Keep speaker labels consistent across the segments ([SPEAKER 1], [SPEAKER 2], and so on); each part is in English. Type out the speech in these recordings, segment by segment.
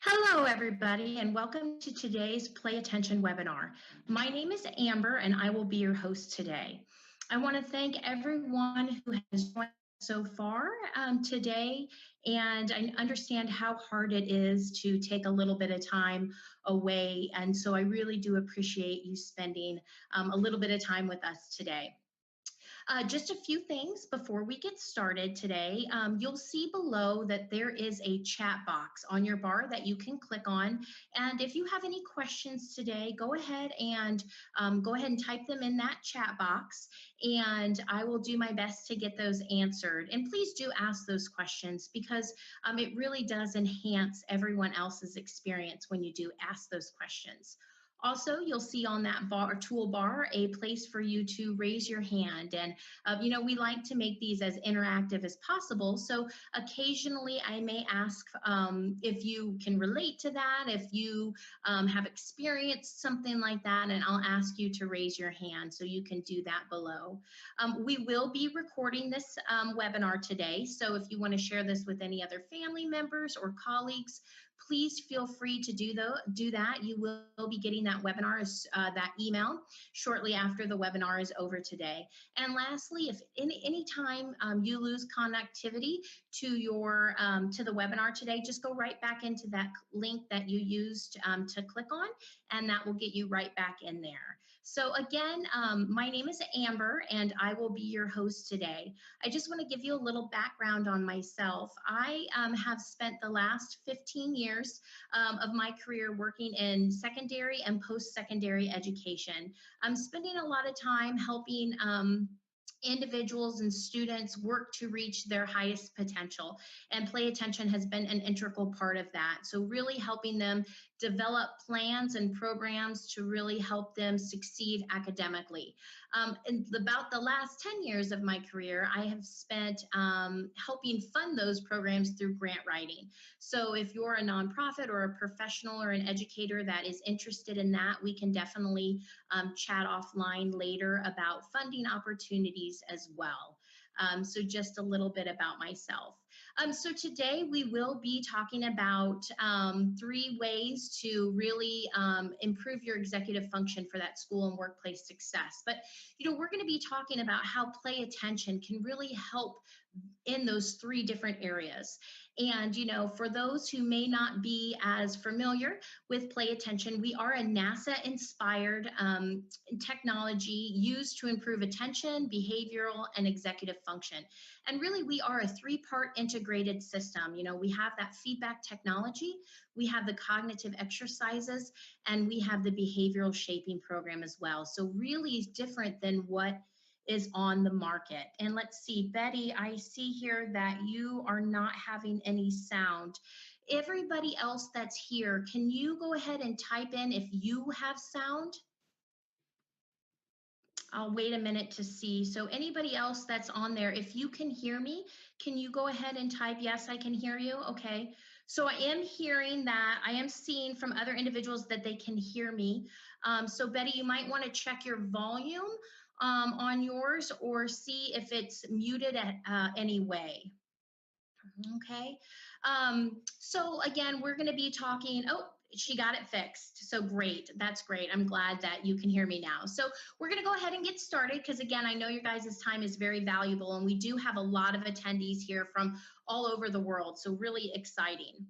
[SPEAKER 1] Hello, everybody, and welcome to today's Play Attention webinar. My name is Amber, and I will be your host today. I want to thank everyone who has joined so far today, and I understand how hard it is to take a little bit of time away, and so I really do appreciate you spending a little bit of time with us today. Just a few things before we get started today. You'll see below that there is a chat box on your bar that you can click on. And if you have any questions today, go ahead and type them in that chat box, and I will do my best to get those answered. And please do ask those questions because it really does enhance everyone else's experience when you do ask those questions. Also, you'll see on that toolbar a place for you to raise your hand. And, we like to make these as interactive as possible. So occasionally I may ask if you can relate to that, if you have experienced something like that, and I'll ask you to raise your hand so you can do that below. We will be recording this webinar today. So if you want to share this with any other family members or colleagues, please feel free to do that. You will be getting that webinar, that email, shortly after the webinar is over today. And lastly, if any time you lose connectivity to the webinar today, just go right back into that link that you used to click on, and that will get you right back in there. So again, my name is Amber, and I will be your host today. I just want to give you a little background on myself. I have spent the last 15 years of my career working in secondary and post-secondary education. I'm spending a lot of time helping individuals and students work to reach their highest potential, and Play Attention has been an integral part of that. So really helping them develop plans and programs to really help them succeed academically. In about the last 10 years of my career, I have spent helping fund those programs through grant writing. So if you're a nonprofit or a professional or an educator that is interested in that, we can definitely chat offline later about funding opportunities as well. So just a little bit about myself. So today we will be talking about 3 ways to really improve your executive function for that school and workplace success. But, we're going to be talking about how Play Attention can really help in those 3 different areas. And, for those who may not be as familiar with Play Attention, we are a NASA-inspired technology used to improve attention, behavioral, and executive function. And really, we are a 3-part integrated system. We have that feedback technology, we have the cognitive exercises, and we have the behavioral shaping program as well. So really different than what is on the market. And let's see, Betty, I see here that you are not having any sound. Everybody else that's here, can you go ahead and type in if you have sound? I'll wait a minute to see. So anybody else that's on there, if you can hear me, can you go ahead and type, yes, I can hear you? Okay. So I am hearing that, I am seeing from other individuals that they can hear me. So Betty, you might want to check your volume on yours or see if it's muted at any way. Okay. So again, we're going to be talking, oh, she got it fixed. So great. That's great. I'm glad that you can hear me now. So we're going to go ahead and get started because again, I know your guys' time is very valuable and we do have a lot of attendees here from all over the world. So really exciting.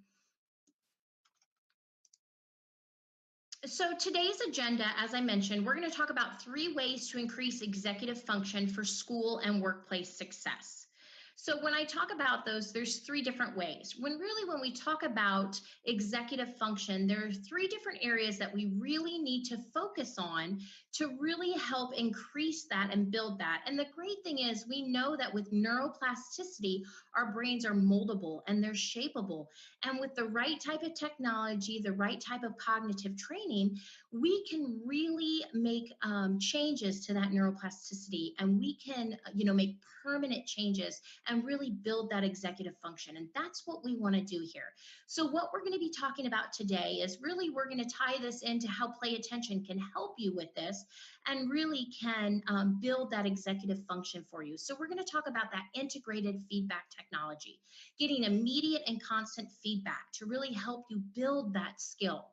[SPEAKER 1] So today's agenda, as I mentioned, we're going to talk about 3 ways to increase executive function for school and workplace success. So when I talk about those, there's 3 different ways. When we talk about executive function, there are 3 different areas that we really need to focus on to really help increase that and build that. And the great thing is we know that with neuroplasticity, our brains are moldable and they're shapeable. And with the right type of technology, the right type of cognitive training, we can really make changes to that neuroplasticity, and we can, make permanent changes and really build that executive function. And that's what we want to do here. So what we're going to be talking about today is really, we're going to tie this into how Play Attention can help you with this and really can build that executive function for you. So we're going to talk about that integrated feedback technology, getting immediate and constant feedback to really help you build that skill.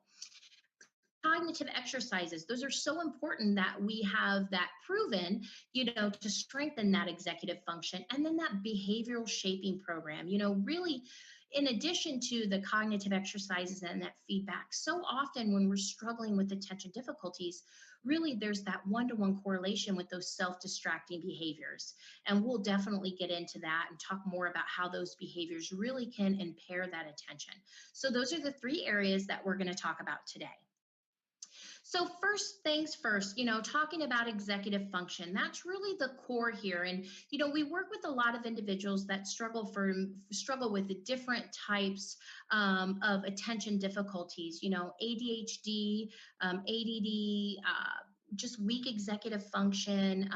[SPEAKER 1] Cognitive exercises, those are so important that we have that proven, to strengthen that executive function. And then that behavioral shaping program, really, in addition to the cognitive exercises and that feedback, so often when we're struggling with attention difficulties, really there's that one-to-one correlation with those self-distracting behaviors. And we'll definitely get into that and talk more about how those behaviors really can impair that attention. So those are the three areas that we're going to talk about today. So first things first, talking about executive function, that's really the core here. And, we work with a lot of individuals that struggle with the different types of attention difficulties, ADHD, ADD, just weak executive function,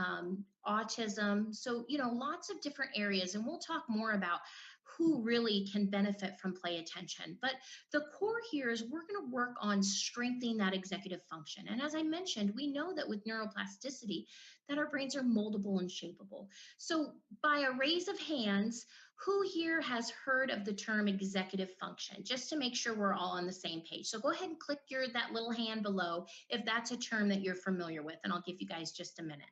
[SPEAKER 1] autism. So, lots of different areas. And we'll talk more about who really can benefit from Play Attention. But the core here is we're going to work on strengthening that executive function. And as I mentioned, we know that with neuroplasticity, that our brains are moldable and shapeable. So by a raise of hands, who here has heard of the term executive function? Just to make sure we're all on the same page. So go ahead and click that little hand below if that's a term that you're familiar with, and I'll give you guys just a minute.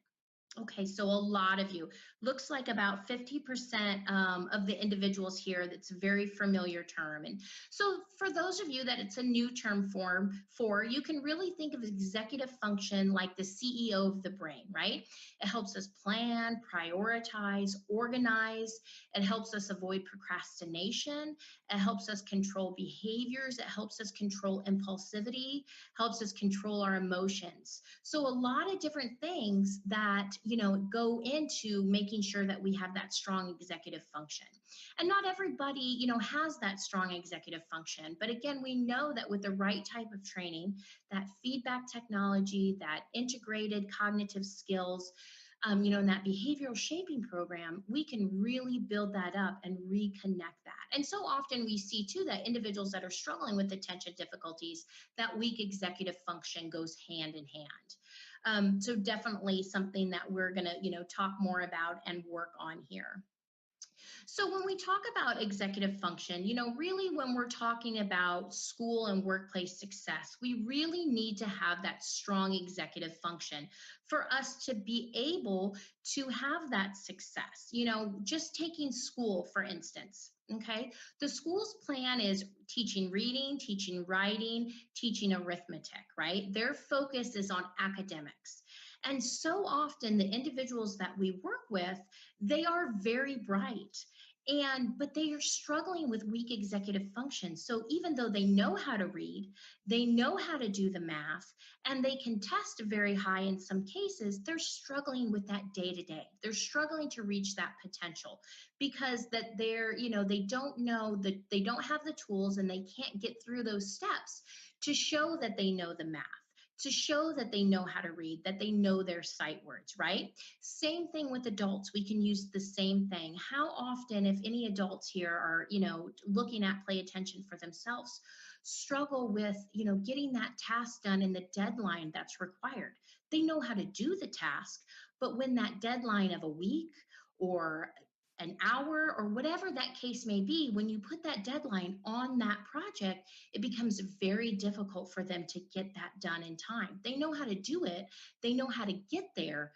[SPEAKER 1] Okay, so a lot of you, looks like about 50% of the individuals here, that's a very familiar term. And so for those of you that it's a new term for, you can really think of executive function like the CEO of the brain, right? It helps us plan, prioritize, organize. It helps us avoid procrastination. It helps us control behaviors. It helps us control impulsivity, helps us control our emotions. So a lot of different things that go into making sure that we have that strong executive function. And not everybody, has that strong executive function. But again, we know that with the right type of training, that feedback technology, that integrated cognitive skills, in that behavioral shaping program, we can really build that up and reconnect that. And so often we see too that individuals that are struggling with attention difficulties, that weak executive function goes hand in hand. So definitely something that we're going to, talk more about and work on here. So when we talk about executive function, really when we're talking about school and workplace success, we really need to have that strong executive function for us to be able to have that success. Just taking school, for instance, okay? The school's plan is teaching reading, teaching writing, teaching arithmetic, right? Their focus is on academics. And so often the individuals that we work with, they are very bright, but they are struggling with weak executive function. So even though they know how to read, they know how to do the math, and they can test very high in some cases, they're struggling with that day to day. They're struggling to reach that potential because that they don't know that they don't have the tools, and they can't get through those steps to show that they know the math, to show that they know how to read, that they know their sight words, right? Same thing with adults. We can use the same thing. How often, if any adults here are, looking at Play Attention for themselves, struggle with, getting that task done in the deadline that's required? They know how to do the task, but when that deadline of a week or an hour or whatever that case may be, when you put that deadline on that project, it becomes very difficult for them to get that done in time. They know how to do it, they know how to get there,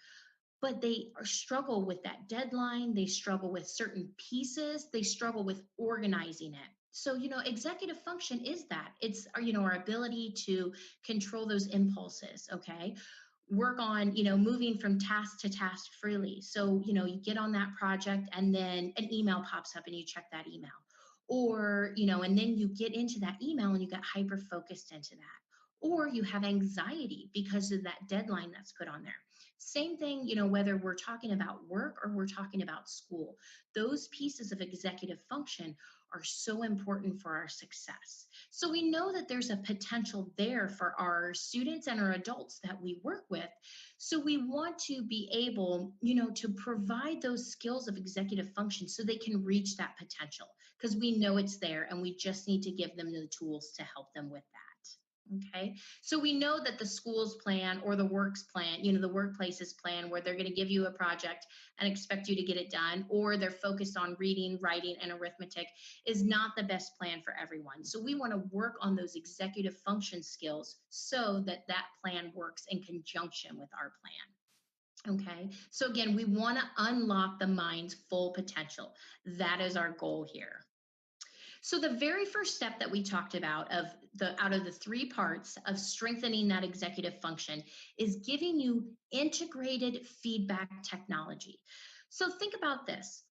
[SPEAKER 1] but they struggle with that deadline. They struggle with certain pieces. They struggle with organizing it. So, executive function is that. It's, our ability to control those impulses, okay? Work on, moving from task to task freely. So, you get on that project and then an email pops up and you check that email. Or, and then you get into that email and you get hyper focused into that. Or you have anxiety because of that deadline that's put on there. Same thing, whether we're talking about work or we're talking about school, those pieces of executive function are so important for our success. So we know that there's a potential there for our students and our adults that we work with. So we want to be able, to provide those skills of executive function so they can reach that potential, because we know it's there and we just need to give them the tools to help them with that. Okay, so we know that the school's plan or the works plan, the workplace's plan, where they're going to give you a project and expect you to get it done, or they're focused on reading, writing, and arithmetic, is not the best plan for everyone. So we want to work on those executive function skills so that that plan works in conjunction with our plan. Okay, so again, we want to unlock the mind's full potential. That is our goal here. So the very first step that we talked about out of the three parts of strengthening that executive function is giving you integrated feedback technology. So think about this.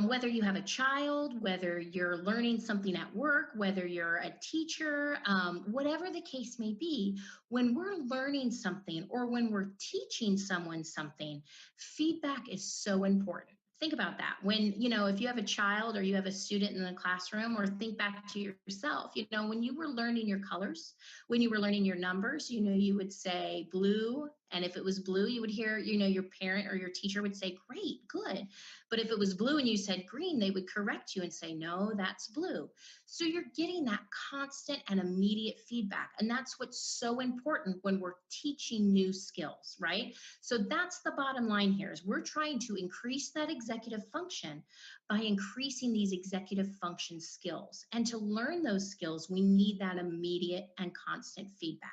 [SPEAKER 1] Whether you have a child, whether you're learning something at work, whether you're a teacher, whatever the case may be, when we're learning something or when we're teaching someone something, feedback is so important. Think about that. When, if you have a child or you have a student in the classroom, or think back to yourself, when you were learning your colors, when you were learning your numbers, you would say blue. And if it was blue, you would hear, your parent or your teacher would say, great, good. But if it was blue and you said green, they would correct you and say, no, that's blue. So you're getting that constant and immediate feedback. And that's what's so important when we're teaching new skills, right? So that's the bottom line here, is we're trying to increase that executive function by increasing these executive function skills. And to learn those skills, we need that immediate and constant feedback.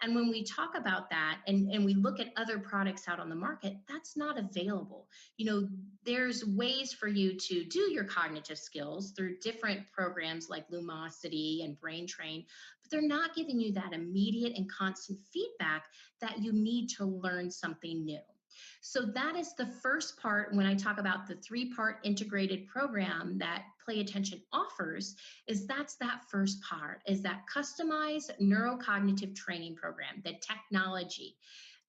[SPEAKER 1] And when we talk about that and we look at other products out on the market, that's not available. There's ways for you to do your cognitive skills through different programs like Lumosity and Brain Train, but they're not giving you that immediate and constant feedback that you need to learn something new. So that is the first part when I talk about the three-part integrated program that Play Attention offers, is that's that first part, is that customized neurocognitive training program, the technology,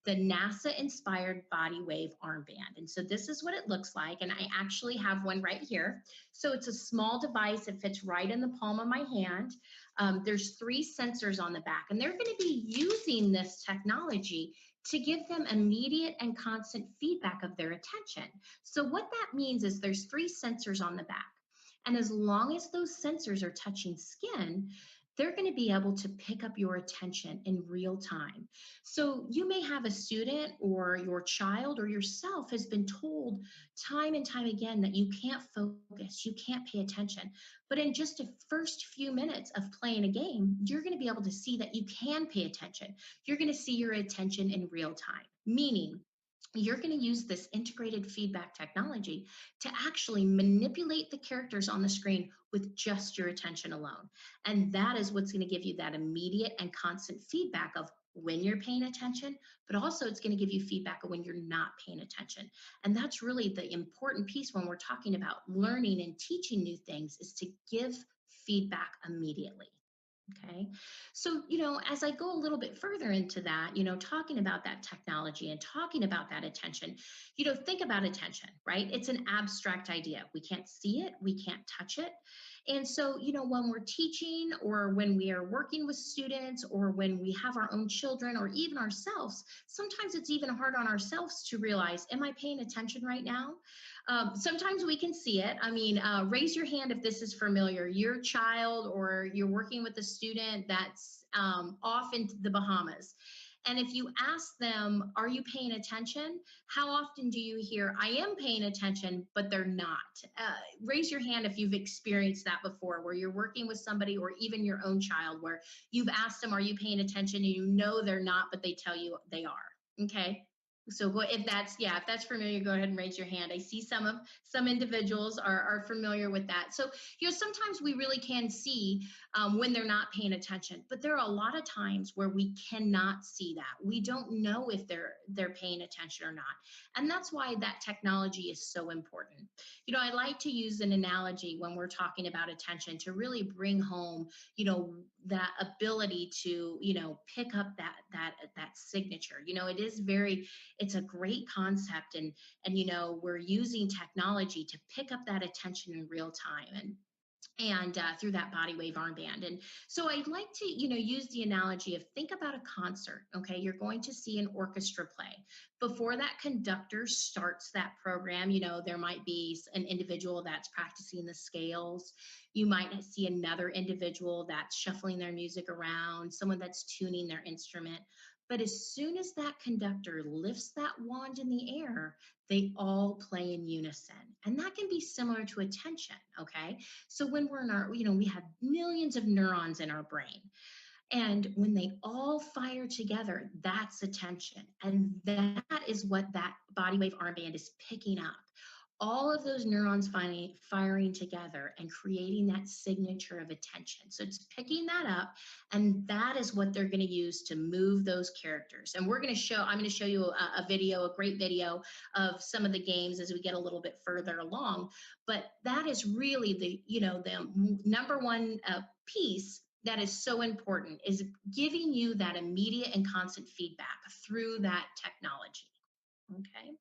[SPEAKER 1] the NASA-inspired body wave armband. And so this is what it looks like, and I actually have one right here. So it's a small device. It fits right in the palm of my hand. There's 3 sensors on the back, and they're going to be using this technology to give them immediate and constant feedback of their attention. So what that means is there's 3 sensors on the back. And as long as those sensors are touching skin, they're going to be able to pick up your attention in real time. So you may have a student or your child or yourself has been told time and time again that you can't focus, you can't pay attention. But in just the first few minutes of playing a game, you're going to be able to see that you can pay attention. You're going to see your attention in real time, meaning you're going to use this integrated feedback technology to actually manipulate the characters on the screen with just your attention alone. And that is what's going to give you that immediate and constant feedback of when you're paying attention, but also it's going to give you feedback of when you're not paying attention. And that's really the important piece when we're talking about learning and teaching new things, is to give feedback immediately. Okay, so, as I go a little bit further into that, talking about that technology and talking about that attention, think about attention, right? It's an abstract idea. We can't see it, we can't touch it. And so, when we're teaching or when we are working with students or when we have our own children or even ourselves, sometimes it's even hard on ourselves to realize, am I paying attention right now? Sometimes we can see it. I mean, raise your hand if this is familiar. Your child or you're working with a student that's off in the Bahamas. And if you ask them, are you paying attention? How often do you hear, I am paying attention, but they're not? Raise your hand if you've experienced that before, where you're working with somebody or even your own child, where you've asked them, are you paying attention? And you know they're not, but they tell you they are. Okay. So if that's familiar, go ahead and raise your hand. I see some individuals are familiar with that. So, sometimes we really can see when they're not paying attention, but there are a lot of times where we cannot see that. We don't know if they're paying attention or not. And that's why that technology is so important. I like to use an analogy when we're talking about attention to really bring home, that ability to, pick up that signature. It's a great concept, and we're using technology to pick up that attention in real time. And and through that body wave armband. And so I'd like to, use the analogy of think about a concert. Okay, you're going to see an orchestra play. Before that conductor starts that program, there might be an individual that's practicing the scales. You might see another individual that's shuffling their music around, someone that's tuning their instrument. But as soon as that conductor lifts that wand in the air, they all play in unison. And that can be similar to attention, okay? So when we're in our, we have millions of neurons in our brain. And when they all fire together, that's attention. And that is what that body wave armband is picking up. All of those neurons finally firing together and creating that signature of attention. So it's picking that up, and that is what they're going to use to move those characters. And I'm going to show you a video, a great video of some of the games as we get a little bit further along. But that is really the number one piece that is so important, is giving you that immediate and constant feedback through that technology. Okay.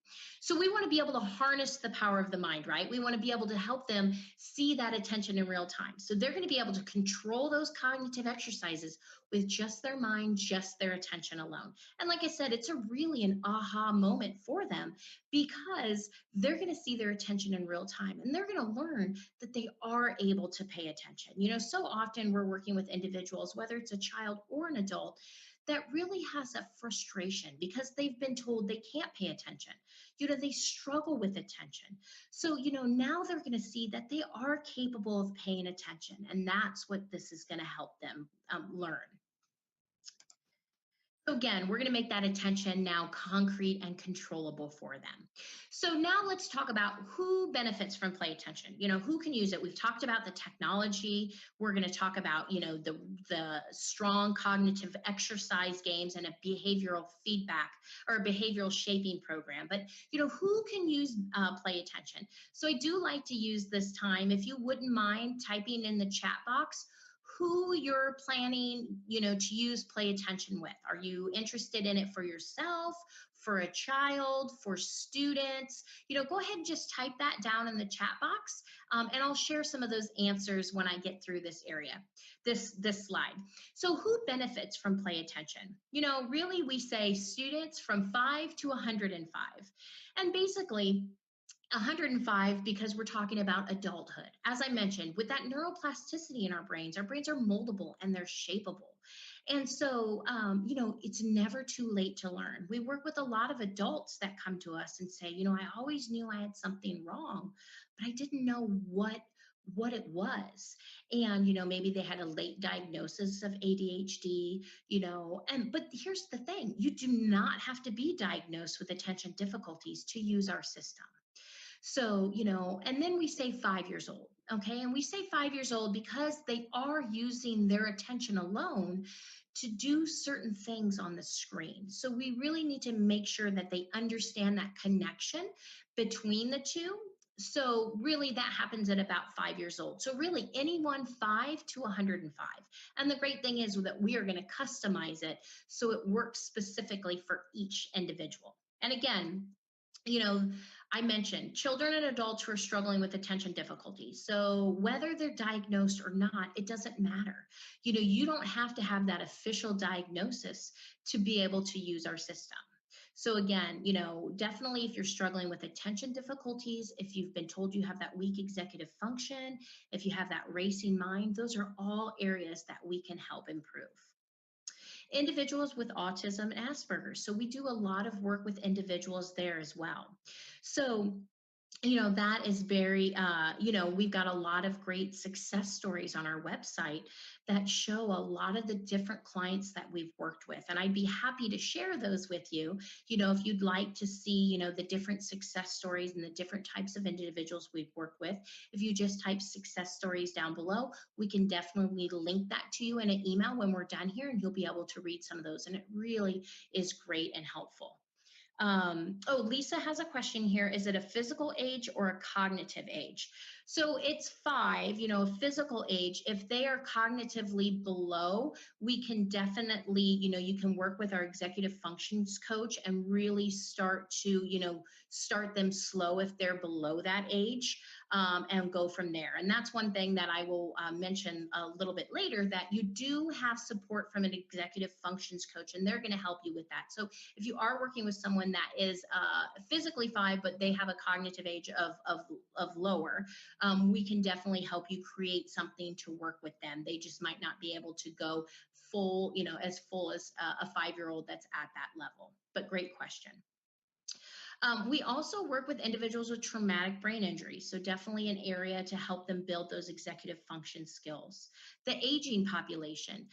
[SPEAKER 1] So we want to be able to harness the power of the mind, right? We want to be able to help them see that attention in real time. So they're going to be able to control those cognitive exercises with just their mind, just their attention alone. And like I said, it's a really an aha moment for them, because they're going to see their attention in real time, and they're going to learn that they are able to pay attention. So often we're working with individuals, whether it's a child or an adult, that really has a frustration because they've been told they can't pay attention. They struggle with attention. So, now they're going to see that they are capable of paying attention. And that's what this is going to help them learn. So again, we're going to make that attention now concrete and controllable for them. So now let's talk about who benefits from play attention. Who can use it? We've talked about the technology. We're going to talk about, the strong cognitive exercise games and a behavioral feedback or a behavioral shaping program. But, who can use play attention? So I do like to use this time, if you wouldn't mind typing in the chat box who you're planning, to use play attention with. Are you interested in it for yourself, for a child, for students? Go ahead and just type that down in the chat box, and I'll share some of those answers when I get through this area, this slide. So who benefits from play attention? Really we say students from 5 to 105. And basically, 105 because we're talking about adulthood. As I mentioned, with that neuroplasticity in our brains are moldable and they're shapeable. And so, it's never too late to learn. We work with a lot of adults that come to us and say, I always knew I had something wrong, but I didn't know what it was. And maybe they had a late diagnosis of ADHD, but here's the thing, you do not have to be diagnosed with attention difficulties to use our system. So, and then we say 5 years old, okay? And we say 5 years old because they are using their attention alone to do certain things on the screen. So we really need to make sure that they understand that connection between the two. So really that happens at about 5 years old. So really anyone 5 to 105. And the great thing is that we are going to customize it so it works specifically for each individual. And again, I mentioned children and adults who are struggling with attention difficulties. So whether they're diagnosed or not, it doesn't matter. You don't have to have that official diagnosis to be able to use our system. So again, definitely if you're struggling with attention difficulties, if you've been told you have that weak executive function, if you have that racing mind, those are all areas that we can help improve. Individuals with autism and Asperger's. So we do a lot of work with individuals there as well. So that is very, we've got a lot of great success stories on our website that show a lot of the different clients that we've worked with. And I'd be happy to share those with you, if you'd like to see, the different success stories and the different types of individuals we've worked with. If you just type success stories down below, we can definitely link that to you in an email when we're done here, and you'll be able to read some of those. And it really is great and helpful. Lisa has a question here. Is it a physical age or a cognitive age? So it's 5, physical age. If they are cognitively below, we can definitely, you can work with our executive functions coach and really start to, start them slow if they're below that age, and go from there. And that's one thing that I will mention a little bit later, that you do have support from an executive functions coach, and they're going to help you with that. So if you are working with someone that is physically 5, but they have a cognitive age of lower, we can definitely help you create something to work with them. They just might not be able to go full, as full as a 5-year-old that's at that level. But great question. We also work with individuals with traumatic brain injury, so definitely an area to help them build those executive function skills. The aging population.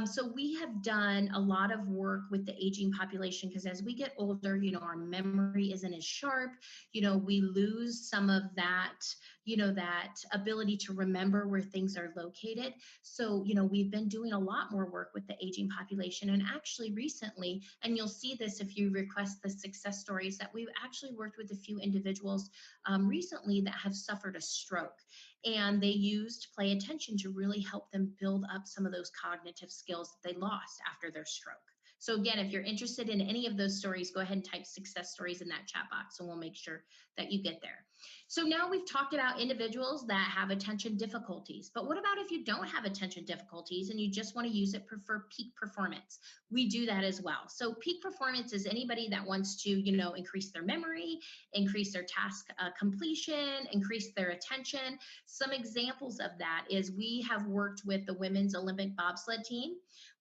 [SPEAKER 1] So we have done a lot of work with the aging population because as we get older, our memory isn't as sharp. We lose some of that, that ability to remember where things are located. So, we've been doing a lot more work with the aging population, and actually recently, and you'll see this if you request the success stories, that we've actually worked with a few individuals recently that have suffered a stroke, and they used play attention to really help them build up some of those cognitive skills that they lost after their stroke. So again, if you're interested in any of those stories, go ahead and type success stories in that chat box and we'll make sure that you get there. So now we've talked about individuals that have attention difficulties, but what about if you don't have attention difficulties and you just want to use it for peak performance? We do that as well. So peak performance is anybody that wants to, increase their memory, increase their task completion, increase their attention. Some examples of that is we have worked with the women's Olympic bobsled team.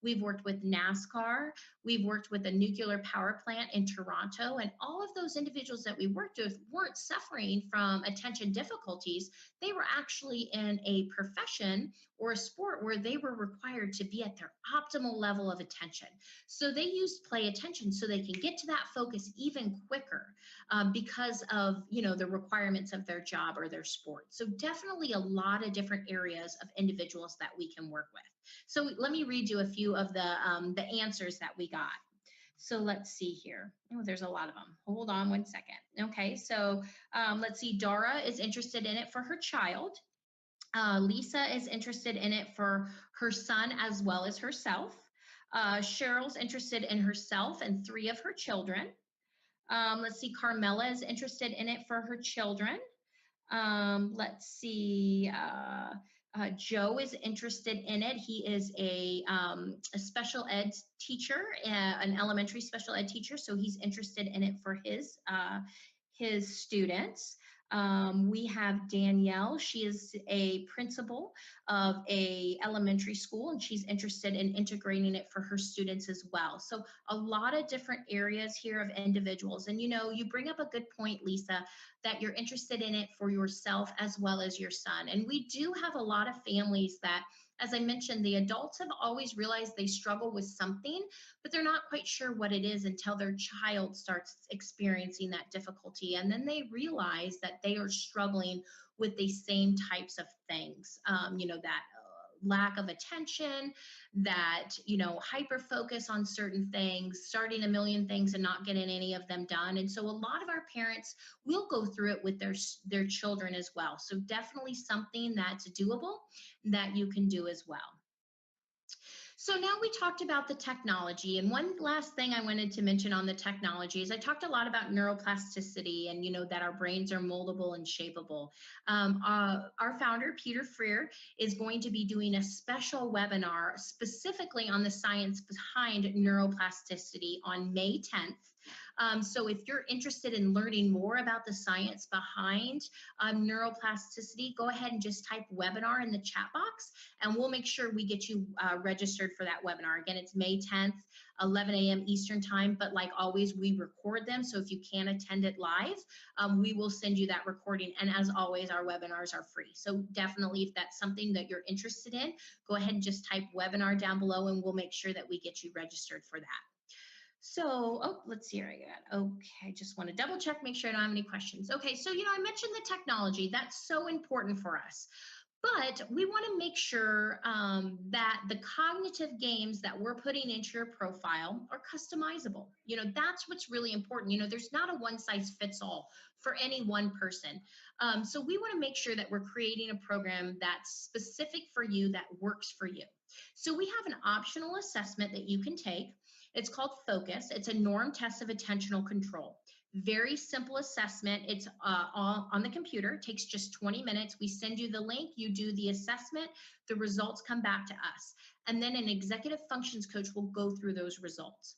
[SPEAKER 1] We've worked with NASCAR. We've worked with a nuclear power plant in Toronto, and all of those individuals that we worked with weren't suffering from attention difficulties. They were actually in a profession or a sport where they were required to be at their optimal level of attention. So they used play attention so they can get to that focus even quicker, because of, the requirements of their job or their sport. So definitely a lot of different areas of individuals that we can work with. So let me read you a few of the answers that we got. So let's see here. Oh, there's a lot of them. Hold on one second. Okay, so let's see. Dara is interested in it for her child. Lisa is interested in it for her son as well as herself. Cheryl's interested in herself and 3 of her children. Let's see. Carmela is interested in it for her children. Let's see. Joe is interested in it. He is a special ed teacher, an elementary special ed teacher, so he's interested in it for his students. We have Danielle. She is a principal of a elementary school, and she's interested in integrating it for her students as well. So a lot of different areas here of individuals. And you bring up a good point, Lisa, that you're interested in it for yourself as well as your son. And we do have a lot of families that, as I mentioned, the adults have always realized they struggle with something, but they're not quite sure what it is until their child starts experiencing that difficulty. And then they realize that they are struggling with the same types of things, that lack of attention, that, hyper focus on certain things, starting a million things and not getting any of them done. And so a lot of our parents will go through it with their children as well. So definitely something that's doable that you can do as well. So now we talked about the technology, and one last thing I wanted to mention on the technology is I talked a lot about neuroplasticity and that our brains are moldable and shapeable. Our founder, Peter Freer, is going to be doing a special webinar specifically on the science behind neuroplasticity on May 10th. So if you're interested in learning more about the science behind neuroplasticity, go ahead and just type webinar in the chat box, and we'll make sure we get you registered for that webinar. Again, it's May 10th, 11 a.m. Eastern time, but like always, we record them. So if you can't attend it live, we will send you that recording. And as always, our webinars are free. So definitely, if that's something that you're interested in, go ahead and just type webinar down below, and we'll make sure that we get you registered for that. So, let's see here. Okay, just want to double check, make sure I don't have any questions. Okay, so, I mentioned the technology. That's so important for us. But we want to make sure that the cognitive games that we're putting into your profile are customizable. That's what's really important. There's not a one size fits all for any one person. So we want to make sure that we're creating a program that's specific for you, that works for you. So we have an optional assessment that you can take. It's called Focus. It's a norm test of attentional control. Very simple assessment. It's on the computer. It takes just 20 minutes. We send you the link, you do the assessment, the results come back to us. And then an executive functions coach will go through those results.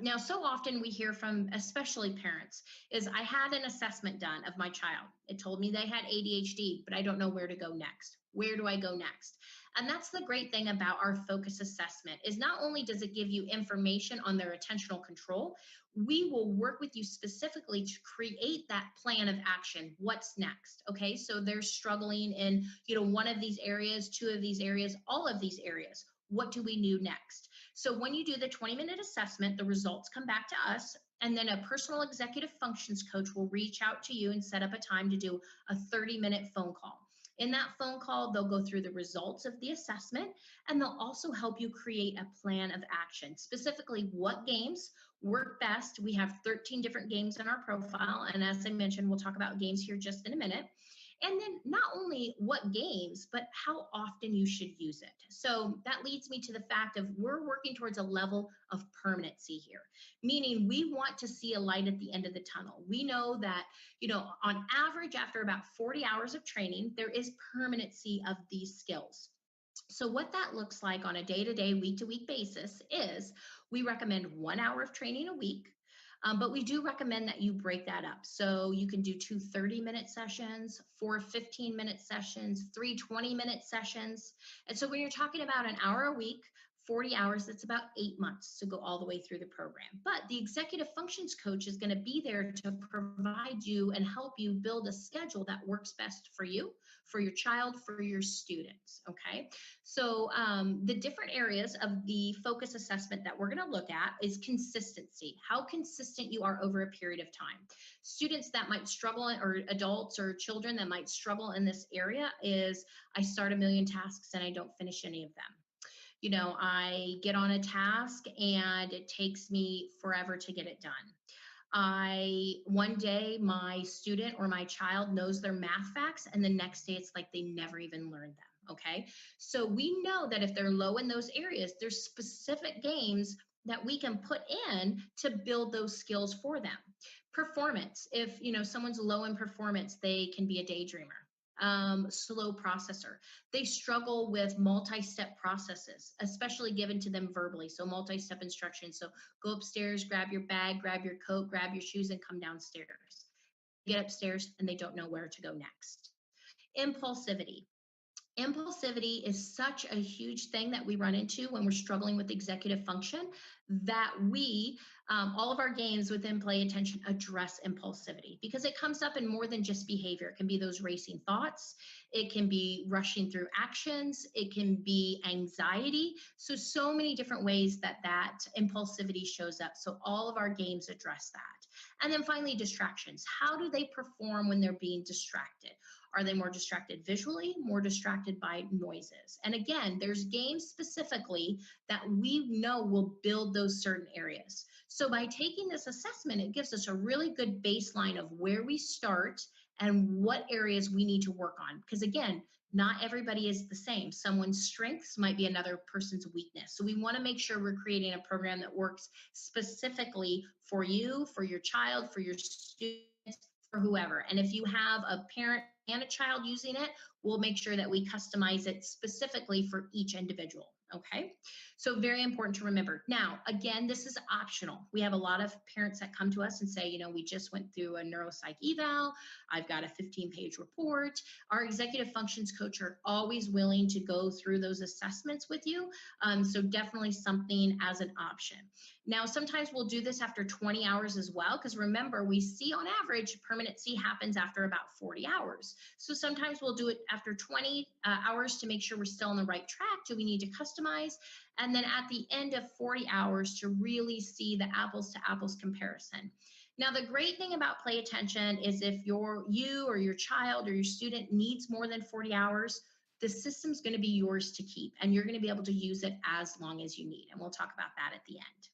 [SPEAKER 1] Now, so often we hear from, especially parents, is I had an assessment done of my child. It told me they had ADHD, but I don't know where to go next. Where do I go next? And that's the great thing about our focus assessment is not only does it give you information on their attentional control, we will work with you specifically to create that plan of action. What's next? Okay, so they're struggling in, one of these areas, two of these areas, all of these areas. What do we do next? So when you do the 20-minute assessment, the results come back to us, and then a personal executive functions coach will reach out to you and set up a time to do a 30-minute phone call. In that phone call, they'll go through the results of the assessment, and they'll also help you create a plan of action, specifically what games work best. We have 13 different games in our profile, and as I mentioned, we'll talk about games here just in a minute. And then not only what games, but how often you should use it. So that leads me to the fact of we're working towards a level of permanency here, meaning we want to see a light at the end of the tunnel. We know that, on average, after about 40 hours of training, there is permanency of these skills. So what that looks like on a day-to-day, week-to-week basis is we recommend 1 hour of training a week. But we do recommend that you break that up. So you can do 2 30-minute sessions, 4 15-minute sessions, 3 20-minute sessions. And so when you're talking about an hour a week, 40 hours, that's about 8 months to go all the way through the program. But the executive functions coach is going to be there to provide you and help you build a schedule that works best for you, for your child, for your students. Okay. So the different areas of the focus assessment that we're going to look at is consistency, how consistent you are over a period of time. Students that might struggle, or adults or children that might struggle in this area is I start a million tasks and I don't finish any of them. I get on a task and it takes me forever to get it done. One day my student or my child knows their math facts and the next day it's like they never even learned them. Okay. So we know that if they're low in those areas, there's specific games that we can put in to build those skills for them. Performance. If, someone's low in performance, they can be a daydreamer. Slow processor. They struggle with multi-step processes, especially given to them verbally. So multi-step instructions. So go upstairs, grab your bag, grab your coat, grab your shoes, and come downstairs. Get upstairs and they don't know where to go next. Impulsivity. Impulsivity is such a huge thing that we run into when we're struggling with executive function that all of our games within Play Attention address impulsivity because it comes up in more than just behavior. It can be those racing thoughts. It can be rushing through actions. It can be anxiety. So many different ways that impulsivity shows up. So all of our games address that. And then finally, distractions. How do they perform when they're being distracted? Are they more distracted visually, more distracted by noises? And again, there's games specifically that we know will build those certain areas. So by taking this assessment, it gives us a really good baseline of where we start and what areas we need to work on. Because again, not everybody is the same. Someone's strengths might be another person's weakness. So we want to make sure we're creating a program that works specifically for you, for your child, for your students, for whoever. And if you have a parent and a child using it, we'll make sure that we customize it specifically for each individual. Okay, so very important to remember. Now, again, this is optional. We have a lot of parents that come to us and say, we just went through a neuropsych eval. I've got a 15-page report. Our executive functions coach are always willing to go through those assessments with you. So definitely something as an option. Now, sometimes we'll do this after 20 hours as well, because remember, we see on average permanency happens after about 40 hours. So sometimes we'll do it after 20 hours to make sure we're still on the right track. Do we need to customize? And then at the end of 40 hours to really see the apples to apples comparison. Now, the great thing about Play Attention is if you or your child or your student needs more than 40 hours, the system's going to be yours to keep, and you're going to be able to use it as long as you need. And we'll talk about that at the end.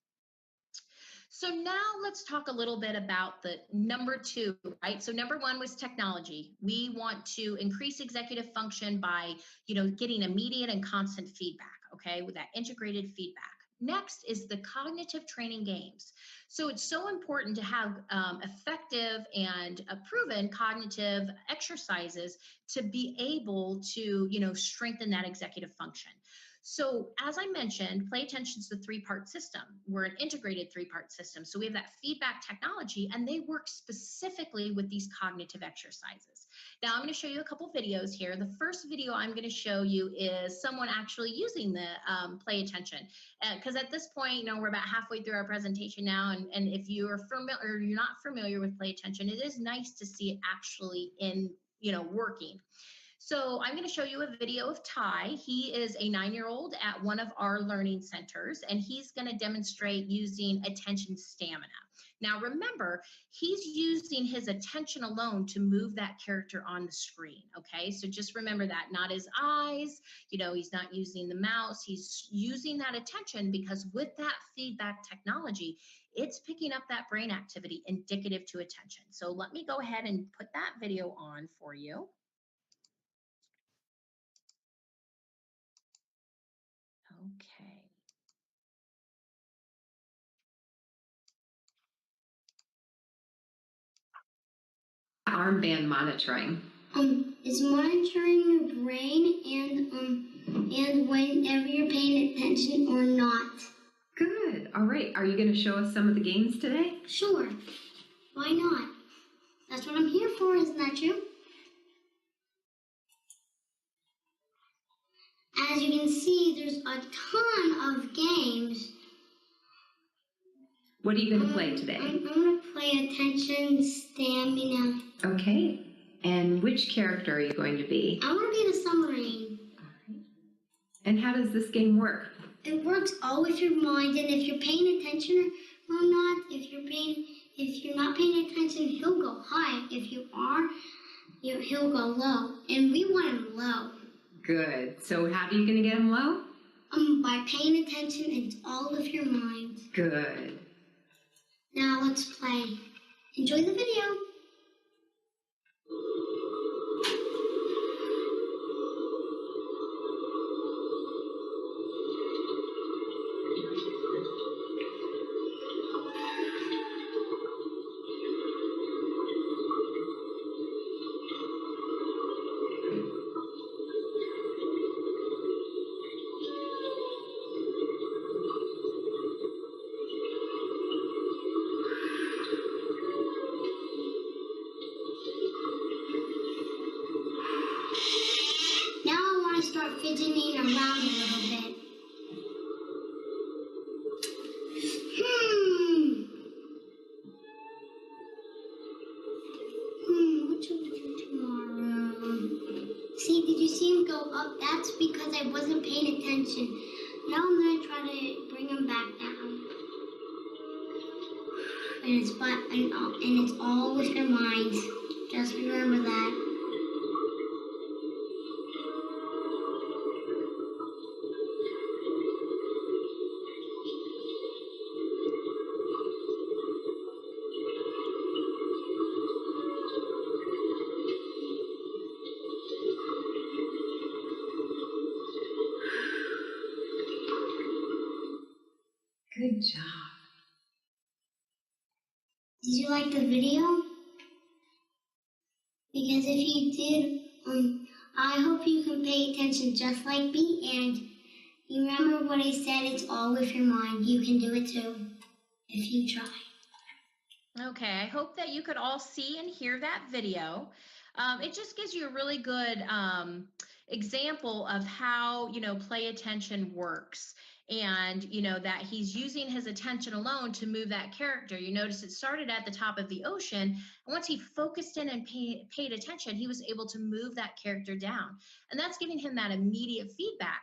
[SPEAKER 1] So now let's talk a little bit about the number 2, right? So number 1 was technology. We want to increase executive function by, getting immediate and constant feedback, okay, with that integrated feedback. Next is the cognitive training games. So it's so important to have effective and proven cognitive exercises to be able to, strengthen that executive function. So as I mentioned, Play Attention is the 3-part system. We're an integrated 3-part system. So we have that feedback technology, and they work specifically with these cognitive exercises. Now I'm going to show you a couple videos here. The first video I'm going to show you is someone actually using the Play Attention. Because at this point, we're about halfway through our presentation now, and if you are familiar or you're not familiar with Play Attention, it is nice to see it actually in, working. So I'm going to show you a video of Ty. He is a 9-year-old at one of our learning centers, and he's going to demonstrate using attention stamina. Now remember, he's using his attention alone to move that character on the screen, okay? So just remember that, not his eyes, he's not using the mouse, he's using that attention, because with that feedback technology, it's picking up that brain activity indicative to attention. So let me go ahead and put that video on for you. Okay.
[SPEAKER 2] Armband monitoring.
[SPEAKER 3] It's monitoring your brain and whenever you're paying attention or not.
[SPEAKER 2] Good. All right. Are you going to show us some of the games today?
[SPEAKER 3] Sure. Why not? That's what I'm here for, isn't that true? As you can see, there's a ton of games.
[SPEAKER 2] What are you going to play today?
[SPEAKER 3] I'm going to play attention stamina.
[SPEAKER 2] Okay. And which character are you going to be?
[SPEAKER 3] I want to be the submarine.
[SPEAKER 2] All right. And how does this game work?
[SPEAKER 3] It works all with your mind, and if you're paying attention or not, if you're not paying attention, he'll go high. If you are, he'll go low, and we want him low.
[SPEAKER 2] Good. So how are you going to get him low?
[SPEAKER 3] By paying attention, it's all with your mind.
[SPEAKER 2] Good.
[SPEAKER 3] Now let's play. Enjoy the video. Start fidgeting around a little bit. What should we do tomorrow? See, did you see him go up? That's because I wasn't paying attention. Now I'm going to try to bring him back down. And it's all with your mind. Just remember that.
[SPEAKER 2] Good job.
[SPEAKER 3] Did you like the video? Because if you did, I hope you can pay attention just like me, and you remember what I said, it's all with your mind. You can do it too, if you try.
[SPEAKER 1] Okay, I hope that you could all see and hear that video. It just gives you a really good example of how, Play Attention works. And, that he's using his attention alone to move that character. You notice it started at the top of the ocean. And once he focused in and paid attention, he was able to move that character down. And that's giving him that immediate feedback.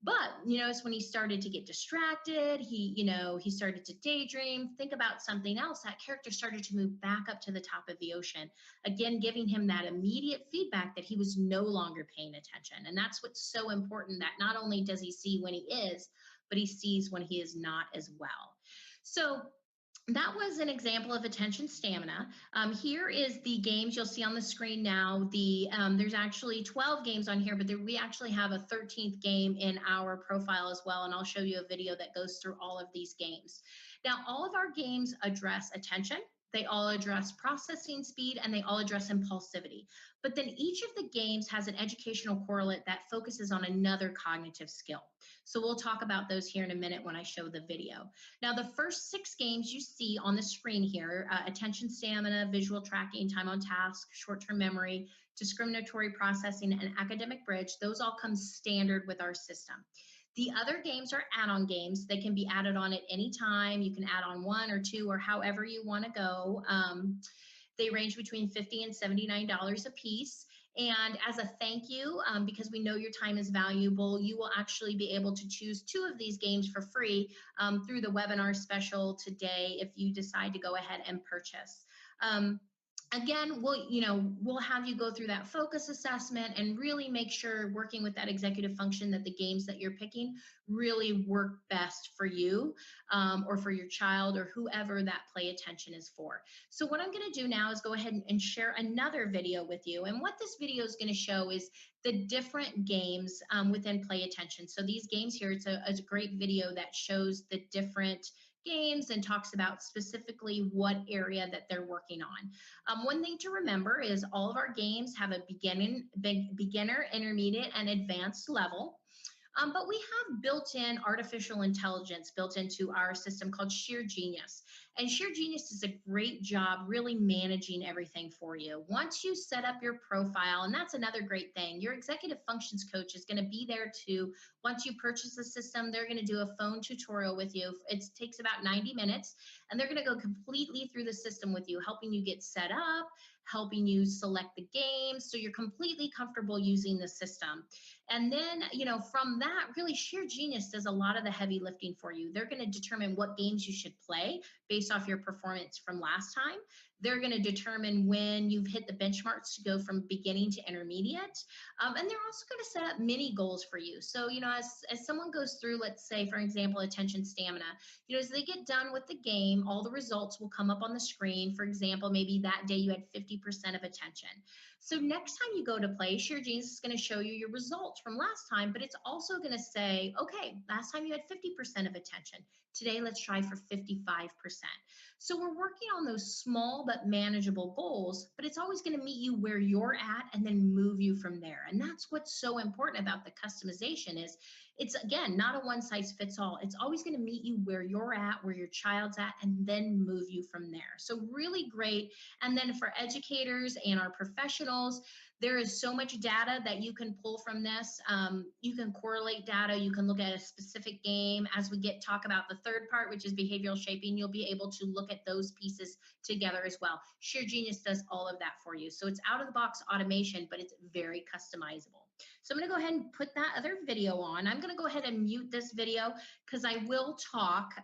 [SPEAKER 1] But you notice when he started to get distracted, he started to daydream, think about something else, that character started to move back up to the top of the ocean, again, giving him that immediate feedback that he was no longer paying attention. And that's what's so important, that not only does he see when he is, but he sees when he is not as well. So that was an example of attention stamina. Here is the games you'll see on the screen now. There's actually 12 games on here, but we actually have a 13th game in our profile as well, and I'll show you a video that goes through all of these games. Now, all of our games address attention, they all address processing speed, and they all address impulsivity. But then each of the games has an educational correlate that focuses on another cognitive skill. So we'll talk about those here in a minute when I show the video. Now, the first 6 games you see on the screen here, attention stamina, visual tracking, time on task, short-term memory, discriminatory processing, and academic bridge, those all come standard with our system. The other games are add-on games. They can be added on at any time. You can add on 1 or 2 or however you want to go. They range between $50 and $79 a piece. And as a thank you, because we know your time is valuable, you will actually be able to choose 2 of these games for free through the webinar special today if you decide to go ahead and purchase. Again, we'll have you go through that focus assessment and really make sure, working with that executive function, that the games that you're picking really work best for you or for your child or whoever that play attention is for. So what I'm going to do now is go ahead and share another video with you. And what this video is going to show is the different games within play attention. So these games here, it's a great video that shows the different games and talks about specifically what area that they're working on. One thing to remember is all of our games have a beginner, intermediate, and advanced level. But we have built-in artificial intelligence built into our system called Sheer Genius. And Sheer Genius does a great job really managing everything for you. Once you set up your profile, and that's another great thing, your executive functions coach is going to be there to, once you purchase the system, they're going to do a phone tutorial with you. It takes about 90 minutes, and they're going to go completely through the system with you, helping you get set up, helping you select the games, so you're completely comfortable using the system. And then, from that, really, Sheer Genius does a lot of the heavy lifting for you. They're going to determine what games you should play based off your performance from last time. They're going to determine when you've hit the benchmarks to go from beginning to intermediate. And they're also going to set up mini goals for you. So, as someone goes through, let's say, for example, attention stamina, as they get done with the game, all the results will come up on the screen. For example, maybe that day you had 50% of attention. So next time you go to play, Sheer Genius is going to show you your results from last time, but it's also going to say, okay, last time you had 50% of attention. Today, let's try for 55%. So we're working on those small but manageable goals, but it's always going to meet you where you're at and then move you from there. And that's what's so important about the customization is it's, again, not a one size fits all. It's always going to meet you where you're at, where your child's at, and then move you from there. So really great. And then for educators and our professionals, there is so much data that you can pull from this. You can correlate data. You can look at a specific game. As we talk about the third part, which is behavioral shaping, you'll be able to look at those pieces together as well. Sheer Genius does all of that for you. So it's out of the box automation, but it's very customizable. So I'm going to go ahead and put that other video on. I'm going to go ahead and mute this video because I will talk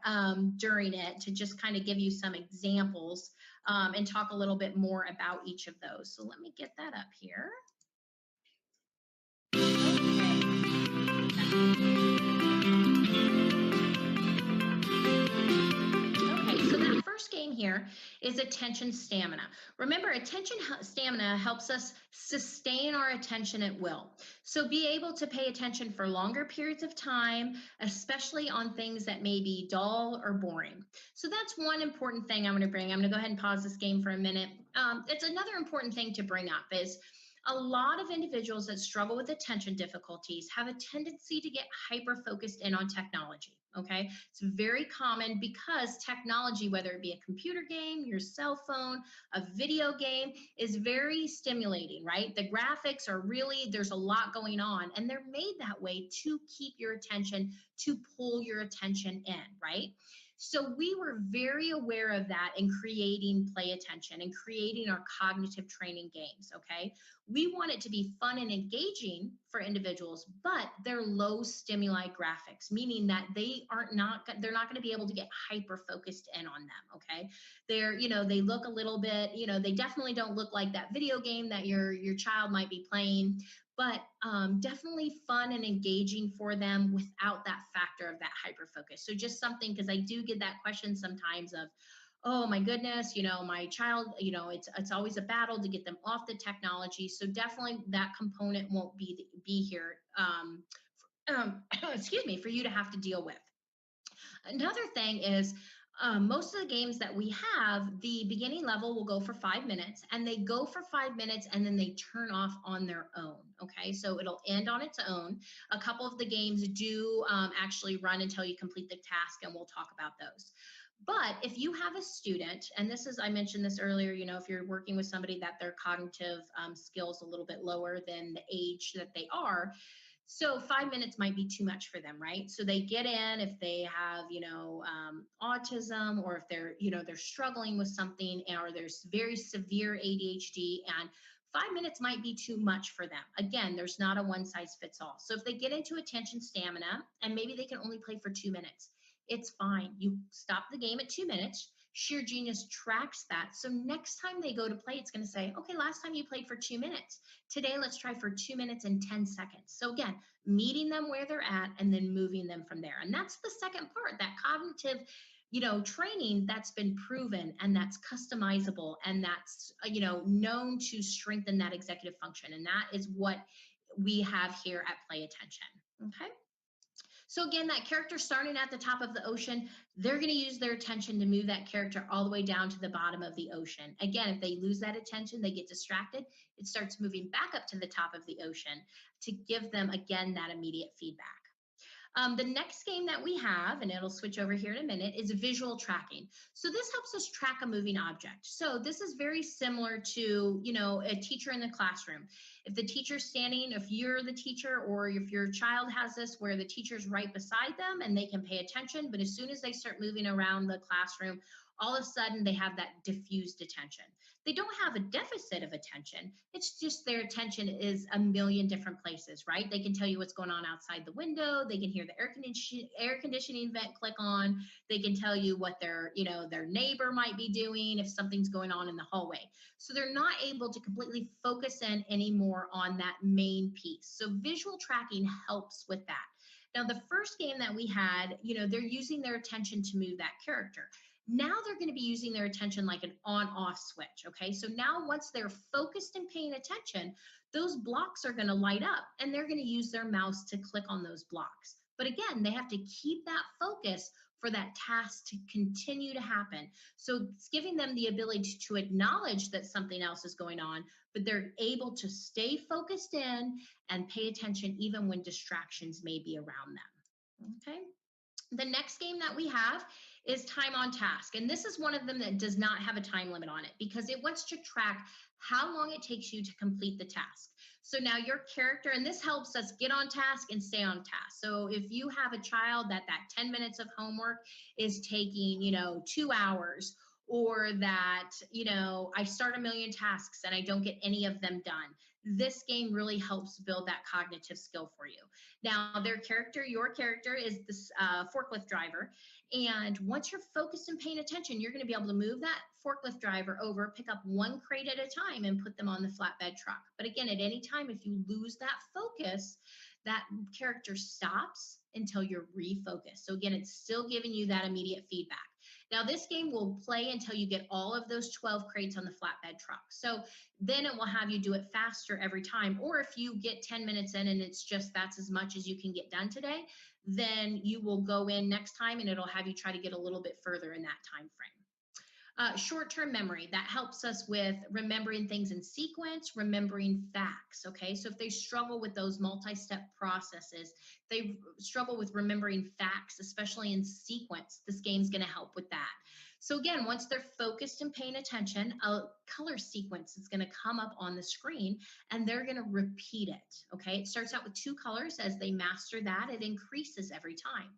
[SPEAKER 1] during it to just kind of give you some examples and talk a little bit more about each of those. So let me get that up here. Okay, so that first game here is attention stamina. Remember, attention stamina helps us sustain our attention at will. So be able to pay attention for longer periods of time, especially on things that may be dull or boring. So that's one important thing I'm going to bring. I'm going to go ahead and pause this game for a minute. It's another important thing to bring up is a lot of individuals that struggle with attention difficulties have a tendency to get hyper-focused in on technology, okay? It's very common because technology, whether it be a computer game, your cell phone, a video game, is very stimulating, right? The graphics are really, there's a lot going on, and they're made that way to keep your attention, to pull your attention in, right? So we were very aware of that in creating Play Attention and creating our cognitive training games, okay? We want it to be fun and engaging for individuals, but they're low stimuli graphics, meaning that they're not going to be able to get hyper focused in on them, okay? They're, they look a little bit, they definitely don't look like that video game that your child might be playing, but definitely fun and engaging for them without that factor of that hyper focus. So just something, because I do get that question sometimes of, oh my goodness, my child, it's always a battle to get them off the technology. So definitely that component won't be here, excuse me, for you to have to deal with. Another thing is, most of the games that we have, the beginning level will go for 5 minutes, and they go for 5 minutes and then they turn off on their own. Okay, so it'll end on its own. A couple of the games do actually run until you complete the task, and we'll talk about those. But if you have a student, and this is, I mentioned this earlier, if you're working with somebody that their cognitive skills a little bit lower than the age that they are, so 5 minutes might be too much for them, right? So they get in if they have, autism, or if they're struggling with something, or there's very severe ADHD, and 5 minutes might be too much for them. Again, there's not a one size fits all. So if they get into attention stamina and maybe they can only play for 2 minutes, it's fine. You stop the game at 2 minutes. Sheer Genius tracks that. So next time they go to play, it's going to say, okay, last time you played for 2 minutes. Today, let's try for 2 minutes and 10 seconds. So again, meeting them where they're at and then moving them from there. And that's the second part, that cognitive, training that's been proven and that's customizable and that's, known to strengthen that executive function. And that is what we have here at Play Attention. Okay. So again, that character starting at the top of the ocean, they're going to use their attention to move that character all the way down to the bottom of the ocean. Again, if they lose that attention, they get distracted, it starts moving back up to the top of the ocean to give them, again, that immediate feedback. The next game that we have, and it'll switch over here in a minute, is visual tracking. So this helps us track a moving object. So this is very similar to, a teacher in the classroom. If the teacher's standing, if you're the teacher, or if your child has this where the teacher's right beside them and they can pay attention, but as soon as they start moving around the classroom, all of a sudden they have that diffused attention. They don't have a deficit of attention. It's just their attention is a million different places, right? They can tell you what's going on outside the window. They can hear the air conditioning vent click on. They can tell you what their neighbor might be doing if something's going on in the hallway. So they're not able to completely focus in anymore on that main piece. So visual tracking helps with that. Now, the first game that we had, they're using their attention to move that character. Now they're going to be using their attention like an on-off switch, okay? So now once they're focused and paying attention, those blocks are going to light up and they're going to use their mouse to click on those blocks. But again, they have to keep that focus for that task to continue to happen. So it's giving them the ability to acknowledge that something else is going on, but they're able to stay focused in and pay attention even when distractions may be around them, okay? The next game that we have is Time on Task. And this is one of them that does not have a time limit on it because it wants to track how long it takes you to complete the task. So now your character, and this helps us get on task and stay on task. So if you have a child that 10 minutes of homework is taking, 2 hours, or that, I start a million tasks and I don't get any of them done, this game really helps build that cognitive skill for you. Now, your character is this forklift driver. And once you're focused and paying attention, you're going to be able to move that forklift driver over, pick up one crate at a time and put them on the flatbed truck. But again, at any time, if you lose that focus, that character stops until you're refocused. So again, it's still giving you that immediate feedback. Now, this game will play until you get all of those 12 crates on the flatbed truck. So then it will have you do it faster every time. Or if you get 10 minutes in and it's just that's as much as you can get done today, then you will go in next time and it'll have you try to get a little bit further in that time frame. Short-term memory, that helps us with remembering things in sequence, remembering facts, okay? So if they struggle with those multi-step processes, they struggle with remembering facts, especially in sequence, this game's gonna help with that. So again, once they're focused and paying attention, a color sequence is going to come up on the screen and they're going to repeat it. Okay, it starts out with 2 colors. As they master that, it increases every time.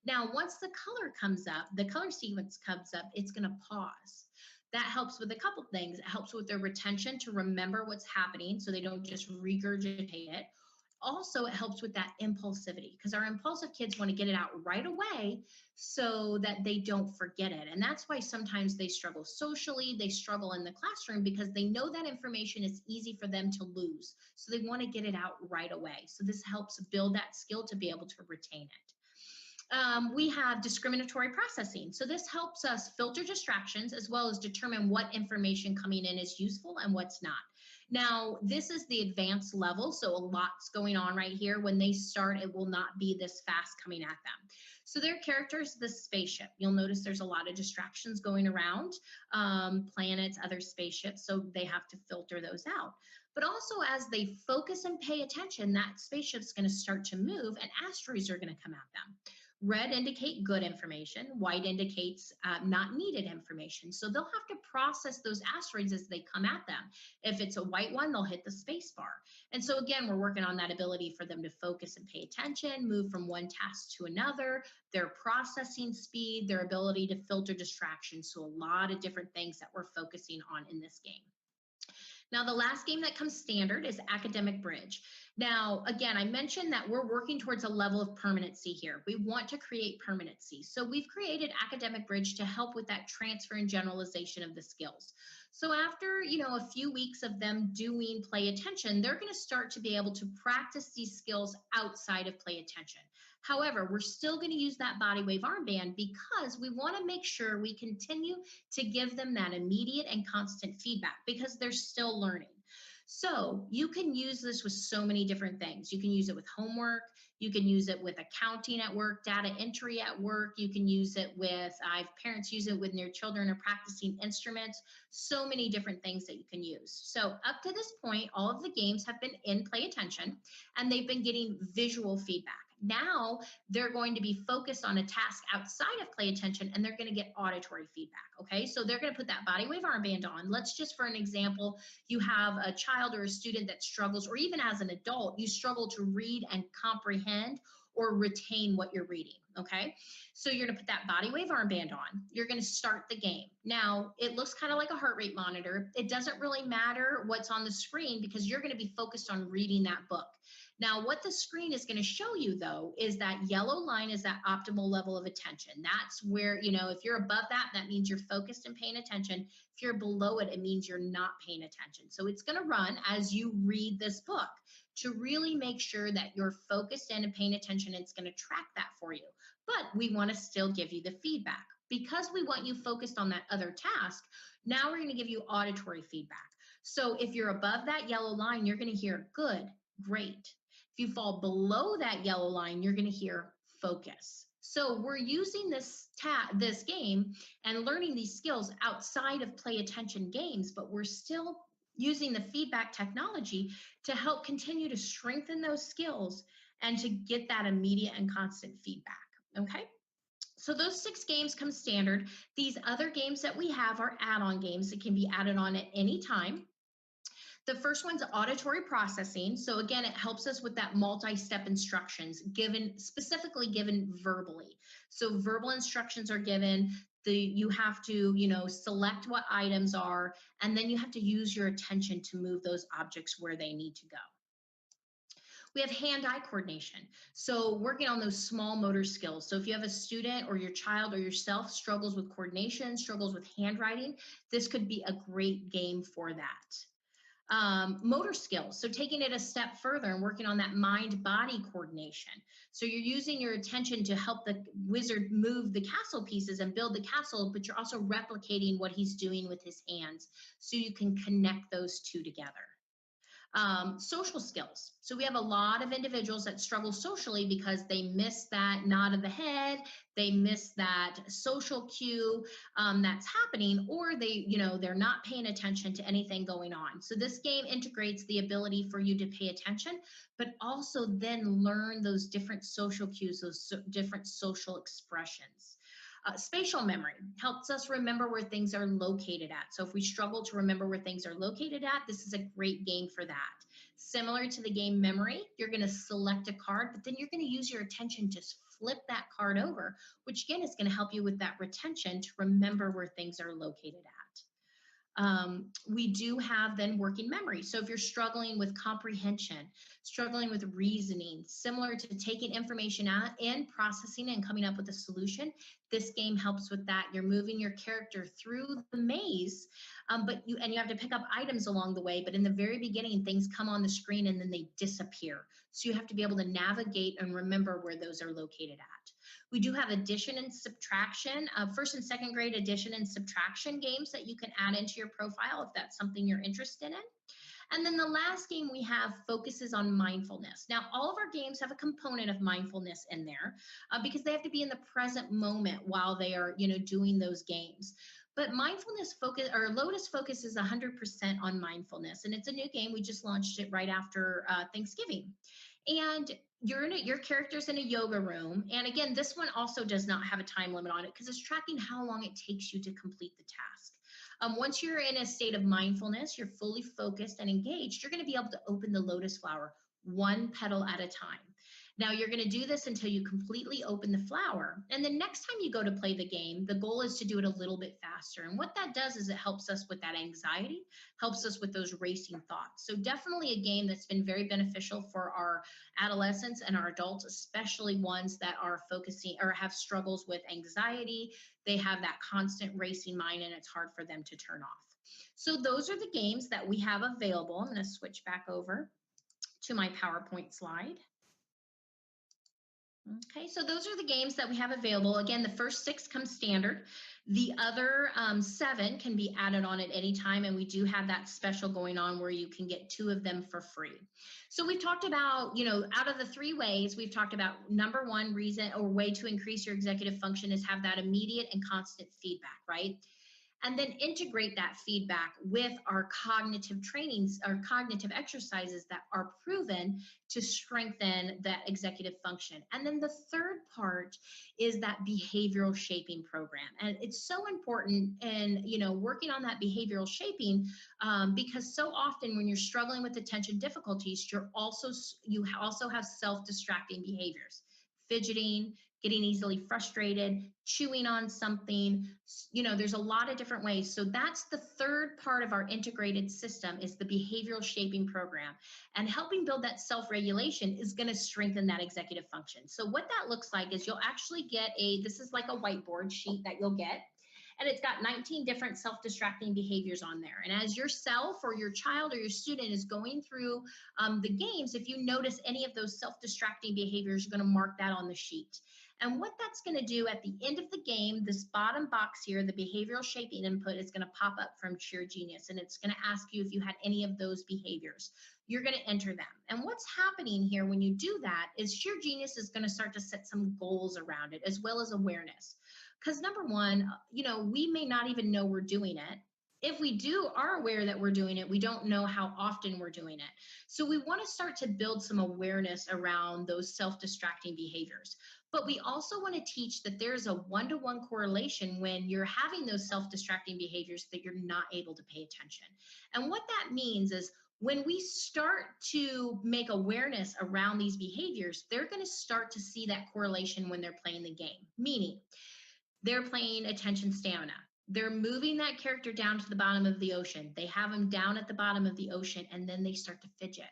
[SPEAKER 1] Now, once the color comes up, the color sequence comes up, it's going to pause. That helps with a couple things. It helps with their retention to remember what's happening so they don't just regurgitate it. Also, it helps with that impulsivity because our impulsive kids want to get it out right away so that they don't forget it. And that's why sometimes they struggle socially, they struggle in the classroom because they know that information is easy for them to lose. So they want to get it out right away. So this helps build that skill to be able to retain it. We have discriminatory processing. So this helps us filter distractions as well as determine what information coming in is useful and what's not. Now, this is the advanced level, so a lot's going on right here. When they start, it will not be this fast coming at them. So their character is the spaceship. You'll notice there's a lot of distractions going around, planets, other spaceships, so they have to filter those out. But also as they focus and pay attention, that spaceship's going to start to move and asteroids are going to come at them. Red indicate good information, white indicates not needed information. So they'll have to process those asteroids as they come at them. If it's a white one, they'll hit the space bar. And so again, we're working on that ability for them to focus and pay attention, move from one task to another, their processing speed, their ability to filter distractions. So a lot of different things that we're focusing on in this game. Now, the last game that comes standard is Academic Bridge. Now, again, I mentioned that we're working towards a level of permanency here. We want to create permanency. So we've created Academic Bridge to help with that transfer and generalization of the skills. So after, a few weeks of them doing play attention, they're going to start to be able to practice these skills outside of play attention. However, we're still going to use that body wave armband because we want to make sure we continue to give them that immediate and constant feedback because they're still learning. So you can use this with so many different things. You can use it with homework. You can use it with accounting at work, data entry at work. You can use it with, parents use it when their children are practicing instruments. So many different things that you can use. So up to this point, all of the games have been in play attention and they've been getting visual feedback. Now they're going to be focused on a task outside of play attention and they're going to get auditory feedback. Okay, so they're going to put that body wave armband on. Let's just, for an example, you have a child or a student that struggles, or even as an adult, you struggle to read and comprehend or retain what you're reading. Okay, so you're going to put that body wave armband on. You're going to start the game. Now, it looks kind of like a heart rate monitor. It doesn't really matter what's on the screen because you're going to be focused on reading that book. Now, what the screen is going to show you, though, is that yellow line is that optimal level of attention. That's where, if you're above that, that means you're focused and paying attention. If you're below it, it means you're not paying attention. So it's going to run as you read this book to really make sure that you're focused in and paying attention. It's going to track that for you. But we want to still give you the feedback. Because we want you focused on that other task, now we're going to give you auditory feedback. So if you're above that yellow line, you're going to hear good, great. If you fall below that yellow line, you're going to hear focus. So we're using this game and learning these skills outside of play attention games, but we're still using the feedback technology to help continue to strengthen those skills and to get that immediate and constant feedback. Okay. So those 6 games come standard. These other games that we have are add-on games that can be added on at any time. The first one's auditory processing. So again, it helps us with that multi-step instructions specifically given verbally. So verbal instructions are given. You have to, select what items are, and then you have to use your attention to move those objects where they need to go. We have hand-eye coordination. So working on those small motor skills. So if you have a student or your child or yourself struggles with coordination, struggles with handwriting, this could be a great game for that. Motor skills, so taking it a step further and working on that mind-body coordination. So you're using your attention to help the wizard move the castle pieces and build the castle, but you're also replicating what he's doing with his hands so you can connect those two together. Social skills. So we have a lot of individuals that struggle socially because they miss that nod of the head, they miss that social cue that's happening, or they're not paying attention to anything going on. So this game integrates the ability for you to pay attention, but also then learn those different social cues, those different social expressions. Spatial memory helps us remember where things are located at. So if we struggle to remember where things are located at, this is a great game for that. Similar to the game memory, you're going to select a card, but then you're going to use your attention to flip that card over, which again is going to help you with that retention to remember where things are located at. We do have then working memory. So if you're struggling with comprehension, struggling with reasoning, similar to taking information out and processing and coming up with a solution, this game helps with that. You're moving your character through the maze, but you have to pick up items along the way. But in the very beginning, things come on the screen and then they disappear. So you have to be able to navigate and remember where those are located at. We do have addition and subtraction, first and second grade addition and subtraction games that you can add into your profile if that's something you're interested in. And then the last game we have focuses on mindfulness. Now, all of our games have a component of mindfulness in there because they have to be in the present moment while they are, doing those games. But mindfulness focus, or Lotus focuses 100% on mindfulness, and it's a new game. We just launched it right after Thanksgiving. And your character's in a yoga room. And again, this one also does not have a time limit on it because it's tracking how long it takes you to complete the task. Once you're in a state of mindfulness, you're fully focused and engaged, you're going to be able to open the lotus flower one petal at a time. Now you're going to do this until you completely open the flower. And the next time you go to play the game, the goal is to do it a little bit faster. And what that does is it helps us with that anxiety, helps us with those racing thoughts. So definitely a game that's been very beneficial for our adolescents and our adults, especially ones that are focusing or have struggles with anxiety. They have that constant racing mind and it's hard for them to turn off. So those are the games that we have available. I'm going to switch back over to my PowerPoint slide. Okay, so those are the games that we have available. Again, the first 6 come standard. The other 7 can be added on at any time, and we do have that special going on where you can get 2 of them for free. So we've talked about, out of the 3 ways, we've talked about number 1 reason or way to increase your executive function is have that immediate and constant feedback, right? And then integrate that feedback with our cognitive trainings, our cognitive exercises that are proven to strengthen that executive function. And then the third part is that behavioral shaping program. And it's so important in, working on that behavioral shaping because so often when you're struggling with attention difficulties, you also have self-distracting behaviors, fidgeting, getting easily frustrated, chewing on something, there's a lot of different ways. So that's the third part of our integrated system is the behavioral shaping program. And helping build that self-regulation is going to strengthen that executive function. So what that looks like is you'll actually get this is like a whiteboard sheet that you'll get. And it's got 19 different self-distracting behaviors on there. And as yourself or your child or your student is going through the games, if you notice any of those self-distracting behaviors, you're going to mark that on the sheet. And what that's going to do at the end of the game, this bottom box here, the behavioral shaping input is going to pop up from Cheer Genius, and it's going to ask you if you had any of those behaviors. You're going to enter them. And what's happening here when you do that is Cheer Genius is going to start to set some goals around it as well as awareness. Because number 1, we may not even know we're doing it. If we are aware that we're doing it, we don't know how often we're doing it. So we want to start to build some awareness around those self-distracting behaviors. But we also want to teach that there's a one-to-one correlation when you're having those self-distracting behaviors that you're not able to pay attention. And what that means is when we start to make awareness around these behaviors, they're going to start to see that correlation when they're playing the game. Meaning, they're playing attention stamina. They're moving that character down to the bottom of the ocean. They have them down at the bottom of the ocean, and then they start to fidget.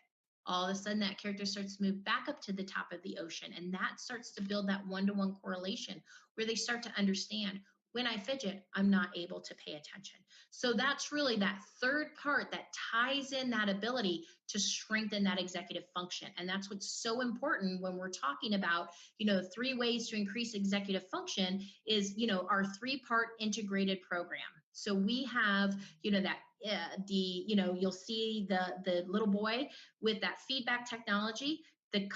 [SPEAKER 1] All of a sudden, that character starts to move back up to the top of the ocean, and that starts to build that one-to-one correlation where they start to understand, when I fidget, I'm not able to pay attention. So that's really that third part that ties in that ability to strengthen that executive function. And that's what's so important when we're talking about, 3 ways to increase executive function is, our 3-part integrated program. So we have, that you'll see the little boy with that feedback technology, the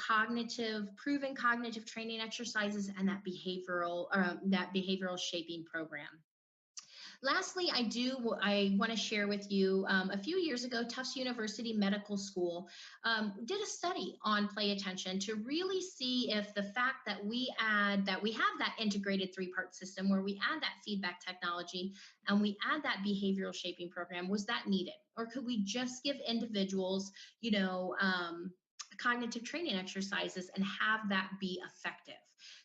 [SPEAKER 1] proven cognitive training exercises, and that behavioral shaping program. Lastly, I want to share with you a few years ago, Tufts University Medical School did a study on play attention to really see if the fact that we have that integrated three-part system where we add that feedback technology and we add that behavioral shaping program, was that needed? Or could we just give individuals, cognitive training exercises and have that be effective?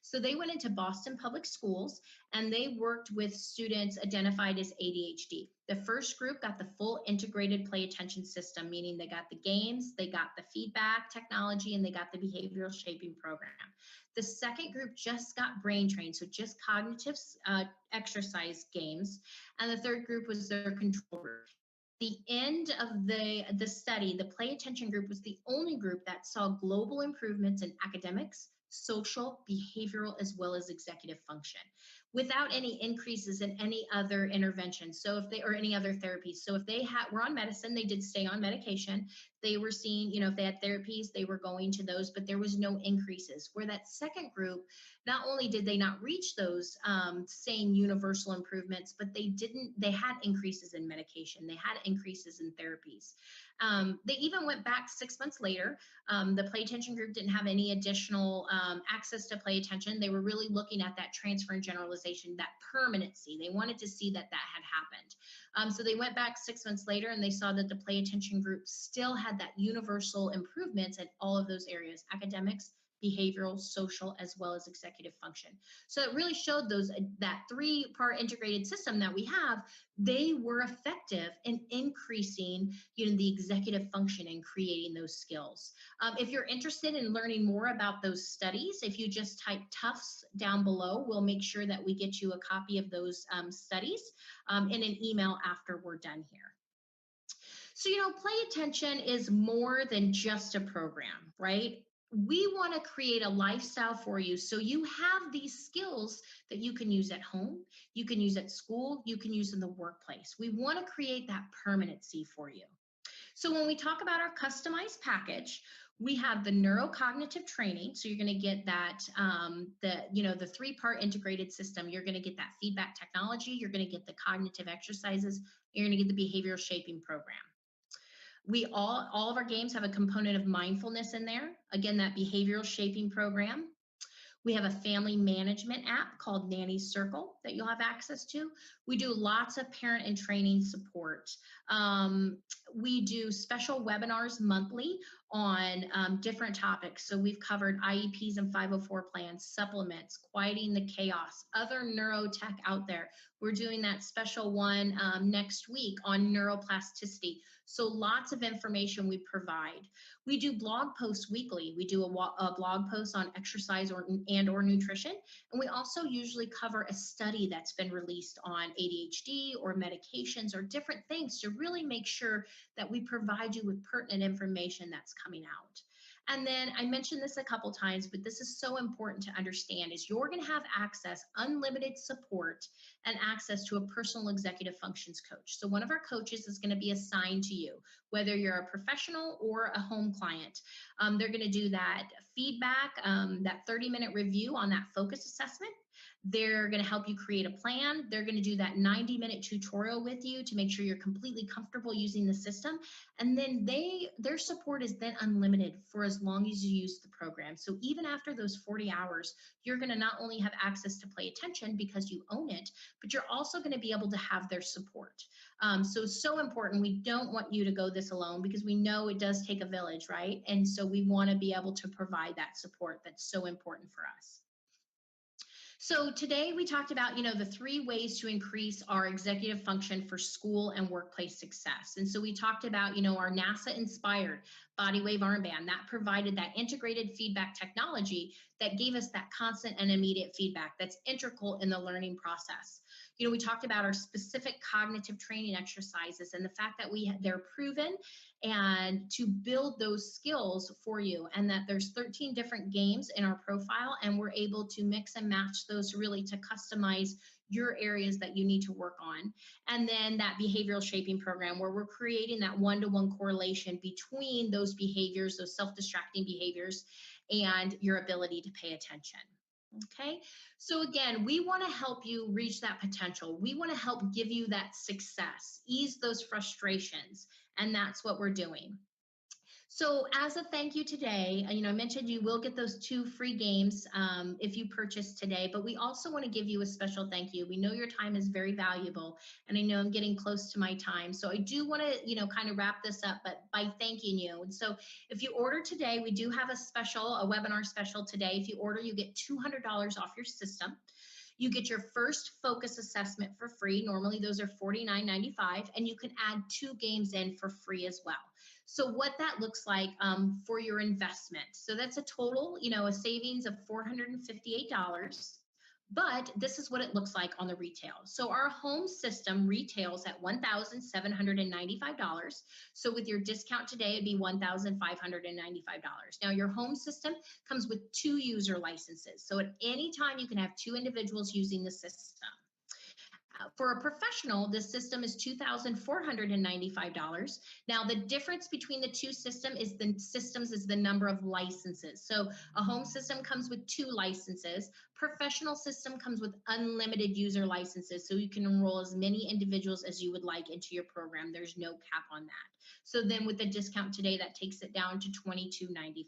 [SPEAKER 1] So they went into Boston Public Schools and they worked with students identified as ADHD. The first group got the full integrated play attention system, meaning they got the games, they got the feedback technology, and they got the behavioral shaping program. The second group just got brain trained, so just cognitive exercise games. And the third group was their control group. The end of the study, the play attention group was the only group that saw global improvements in academics, social, behavioral, as well as executive function without any increases in any other intervention. So if they, or any other therapies. So if they were on medicine, they did stay on medication. They were seeing, if they had therapies, they were going to those, but there was no increases. Where that second group, not only did they not reach those same universal improvements, but they had increases in medication. They had increases in therapies. They even went back 6 months later. The play attention group didn't have any additional access to play attention. They were really looking at that transfer and generalization, that permanency. They wanted to see that had happened. So they went back 6 months later and they saw that the play attention group still had that universal improvements in all of those areas: academics, behavioral, social, as well as executive function. So it really showed that three-part integrated system that we have, they were effective in increasing the executive function and creating those skills. If you're interested in learning more about those studies, if you just type Tufts down below, we'll make sure that we get you a copy of those studies in an email after we're done here. So, play attention is more than just a program, right? We want to create a lifestyle for you so you have these skills that you can use at home, you can use at school, you can use in the workplace. We want to create that permanency for you. So when we talk about our customized package, we have the neurocognitive training. So you're going to get that, the three-part integrated system. You're going to get that feedback technology. You're going to get the cognitive exercises. You're going to get the behavioral shaping program. All of our games have a component of mindfulness in there. Again, that behavioral shaping program. We have a family management app called Nanny Circle that you'll have access to. We do lots of parent and training support. We do special webinars monthly on different topics. So we've covered IEPs and 504 plans, supplements, quieting the chaos, other neurotech out there. We're doing that special one next week on neuroplasticity. So lots of information we provide. We do blog posts weekly. We do a blog post on exercise or nutrition. And we also usually cover a study that's been released on ADHD or medications or different things to really make sure that we provide you with pertinent information that's coming out. And then I mentioned this a couple times, but this is so important to understand, is you're going to have access, unlimited support, and access to a personal executive functions coach. So one of our coaches is going to be assigned to you, whether you're a professional or a home client. They're going to do that feedback, that 30-minute review on that focus assessment. They're going to help you create a plan. They're going to do that 90-minute tutorial with you to make sure you're completely comfortable using the system. And then their support is then unlimited for as long as you use the program. So even after those 40 hours, you're going to not only have access to play attention because you own it, but you're also going to be able to have their support. So important. We don't want you to go this alone because we know it does take a village, right? And so we want to be able to provide that support that's so important for us. So today we talked about, the 3 ways to increase our executive function for school and workplace success. And so we talked about, our NASA inspired body wave armband that provided that integrated feedback technology that gave us that constant and immediate feedback that's integral in the learning process. We talked about our specific cognitive training exercises and the fact that they're proven and to build those skills for you, and that there's 13 different games in our profile, and we're able to mix and match those really to customize your areas that you need to work on. And then that behavioral shaping program where we're creating that one-to-one correlation between those behaviors, those self-distracting behaviors, and your ability to pay attention. Okay, so again, we want to help you reach that potential. We want to help give you that success, ease those frustrations, and that's what we're doing. So as a thank you today, I mentioned you will get those 2 free games if you purchase today, but we also want to give you a special thank you. We know your time is very valuable, and I know I'm getting close to my time. So I do want to, kind of wrap this up, but by thanking you. And so if you order today, we do have a webinar special today. If you order, you get $200 off your system. You get your first focus assessment for free. Normally those are $49.95, and you can add 2 games in for free as well. So what that looks like for your investment. So that's a total, a savings of $458. But this is what it looks like on the retail. So our home system retails at $1,795. So with your discount today, it'd be $1,595. Now your home system comes with 2 user licenses. So at any time you can have 2 individuals using the system. For a professional, this system is $2,495. Now, the difference between the 2 systems is the number of licenses. So a home system comes with 2 licenses. Professional system comes with unlimited user licenses. So you can enroll as many individuals as you would like into your program. There's no cap on that. So then with the discount today, that takes it down to $22.95.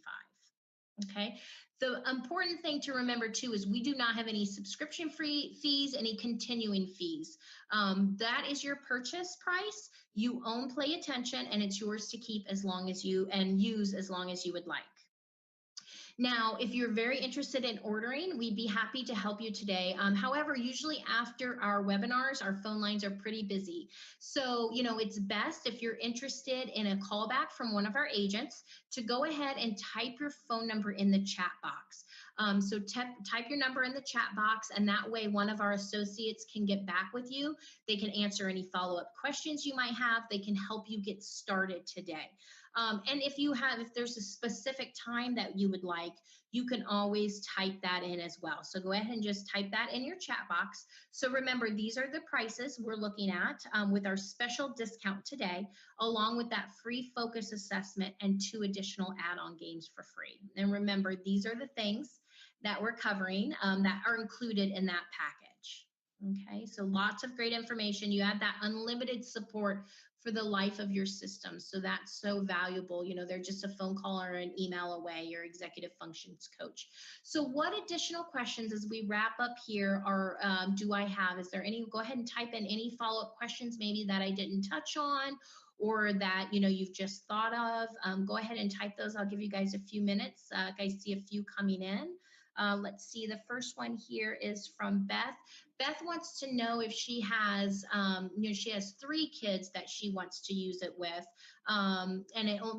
[SPEAKER 1] Okay. The important thing to remember too is we do not have any subscription fees, any continuing fees. That is your purchase price. You own Play Attention, and it's yours to keep as long as you and use as long as you would like. Now, if you're very interested in ordering, we'd be happy to help you today. However, usually after our webinars, our phone lines are pretty busy. So, it's best if you're interested in a callback from one of our agents to go ahead and type your phone number in the chat box. So type your number in the chat box, and that way one of our associates can get back with you. They can answer any follow-up questions you might have. They can help you get started today. And if there's a specific time that you would like, you can always type that in as well. So go ahead and just type that in your chat box. So remember, these are the prices we're looking at with our special discount today, along with that free focus assessment and 2 additional add-on games for free. And remember, these are the things that we're covering that are included in that package. Okay, so lots of great information. You have that unlimited support for the life of your system. So that's so valuable. They're just a phone call or an email away, your executive functions coach. So what additional questions as we wrap up here do I have? Is there any, go ahead and type in any follow-up questions maybe that I didn't touch on or that, you've just thought of. Go ahead and type those. I'll give you guys a few minutes. I see a few coming in. Let's see, the first one here is from Beth. Beth wants to know if she has, she has 3 kids that she wants to use it with, and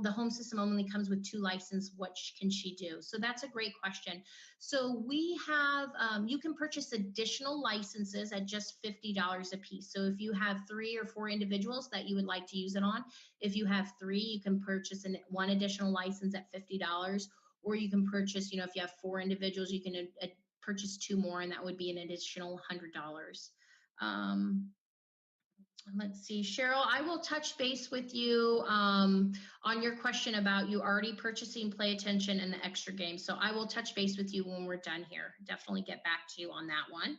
[SPEAKER 1] the home system only comes with 2 licenses. What can she do? So that's a great question. So we have, you can purchase additional licenses at just $50 a piece. So if you have 3 or 4 individuals that you would like to use it on, if you have 3, you can purchase 1 additional license at $50. Or you can purchase, if you have 4 individuals, you can purchase 2 more, and that would be an additional $100. Let's see, Cheryl, I will touch base with you on your question about you already purchasing Play Attention and the extra game. So I will touch base with you when we're done here. Definitely get back to you on that one.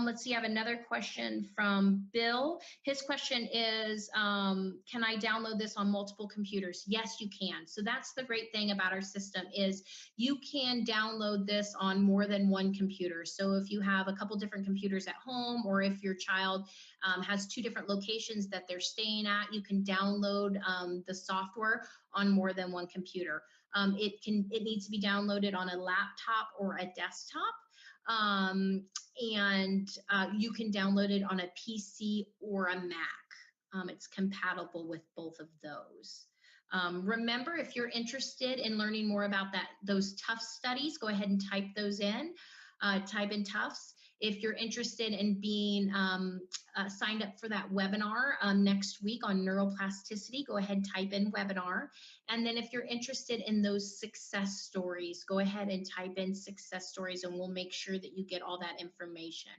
[SPEAKER 1] Let's see, I have another question from Bill. His question is, can I download this on multiple computers? Yes, you can. So that's the great thing about our system is you can download this on more than 1 computer. So if you have a couple different computers at home, or if your child has 2 different locations that they're staying at, you can download the software on more than 1 computer. It needs to be downloaded on a laptop or a desktop. And you can download it on a PC or a Mac. It's compatible with both of those. Remember, if you're interested in learning more about those Tufts studies, go ahead and type those in. Type in Tufts. If you're interested in being signed up for that webinar next week on neuroplasticity, go ahead and type in webinar. And then if you're interested in those success stories, go ahead and type in success stories, and we'll make sure that you get all that information.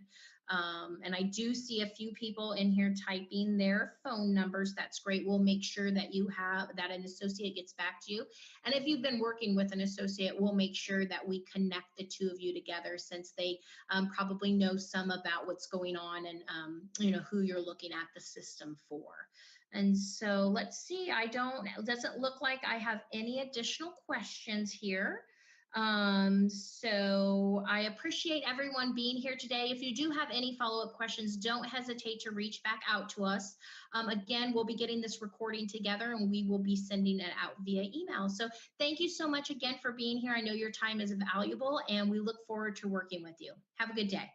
[SPEAKER 1] And I do see a few people in here typing their phone numbers. That's great. We'll make sure that you have that an associate gets back to you. And if you've been working with an associate, we'll make sure that we connect the two of you together, since they probably know some about what's going on and who you're looking at the system for. And so let's see, it doesn't look like I have any additional questions here. So I appreciate everyone being here today. If you do have any follow-up questions, don't hesitate to reach back out to us. Again, we'll be getting this recording together and we will be sending it out via email. So thank you so much again for being here. I know your time is valuable and we look forward to working with you. Have a good day.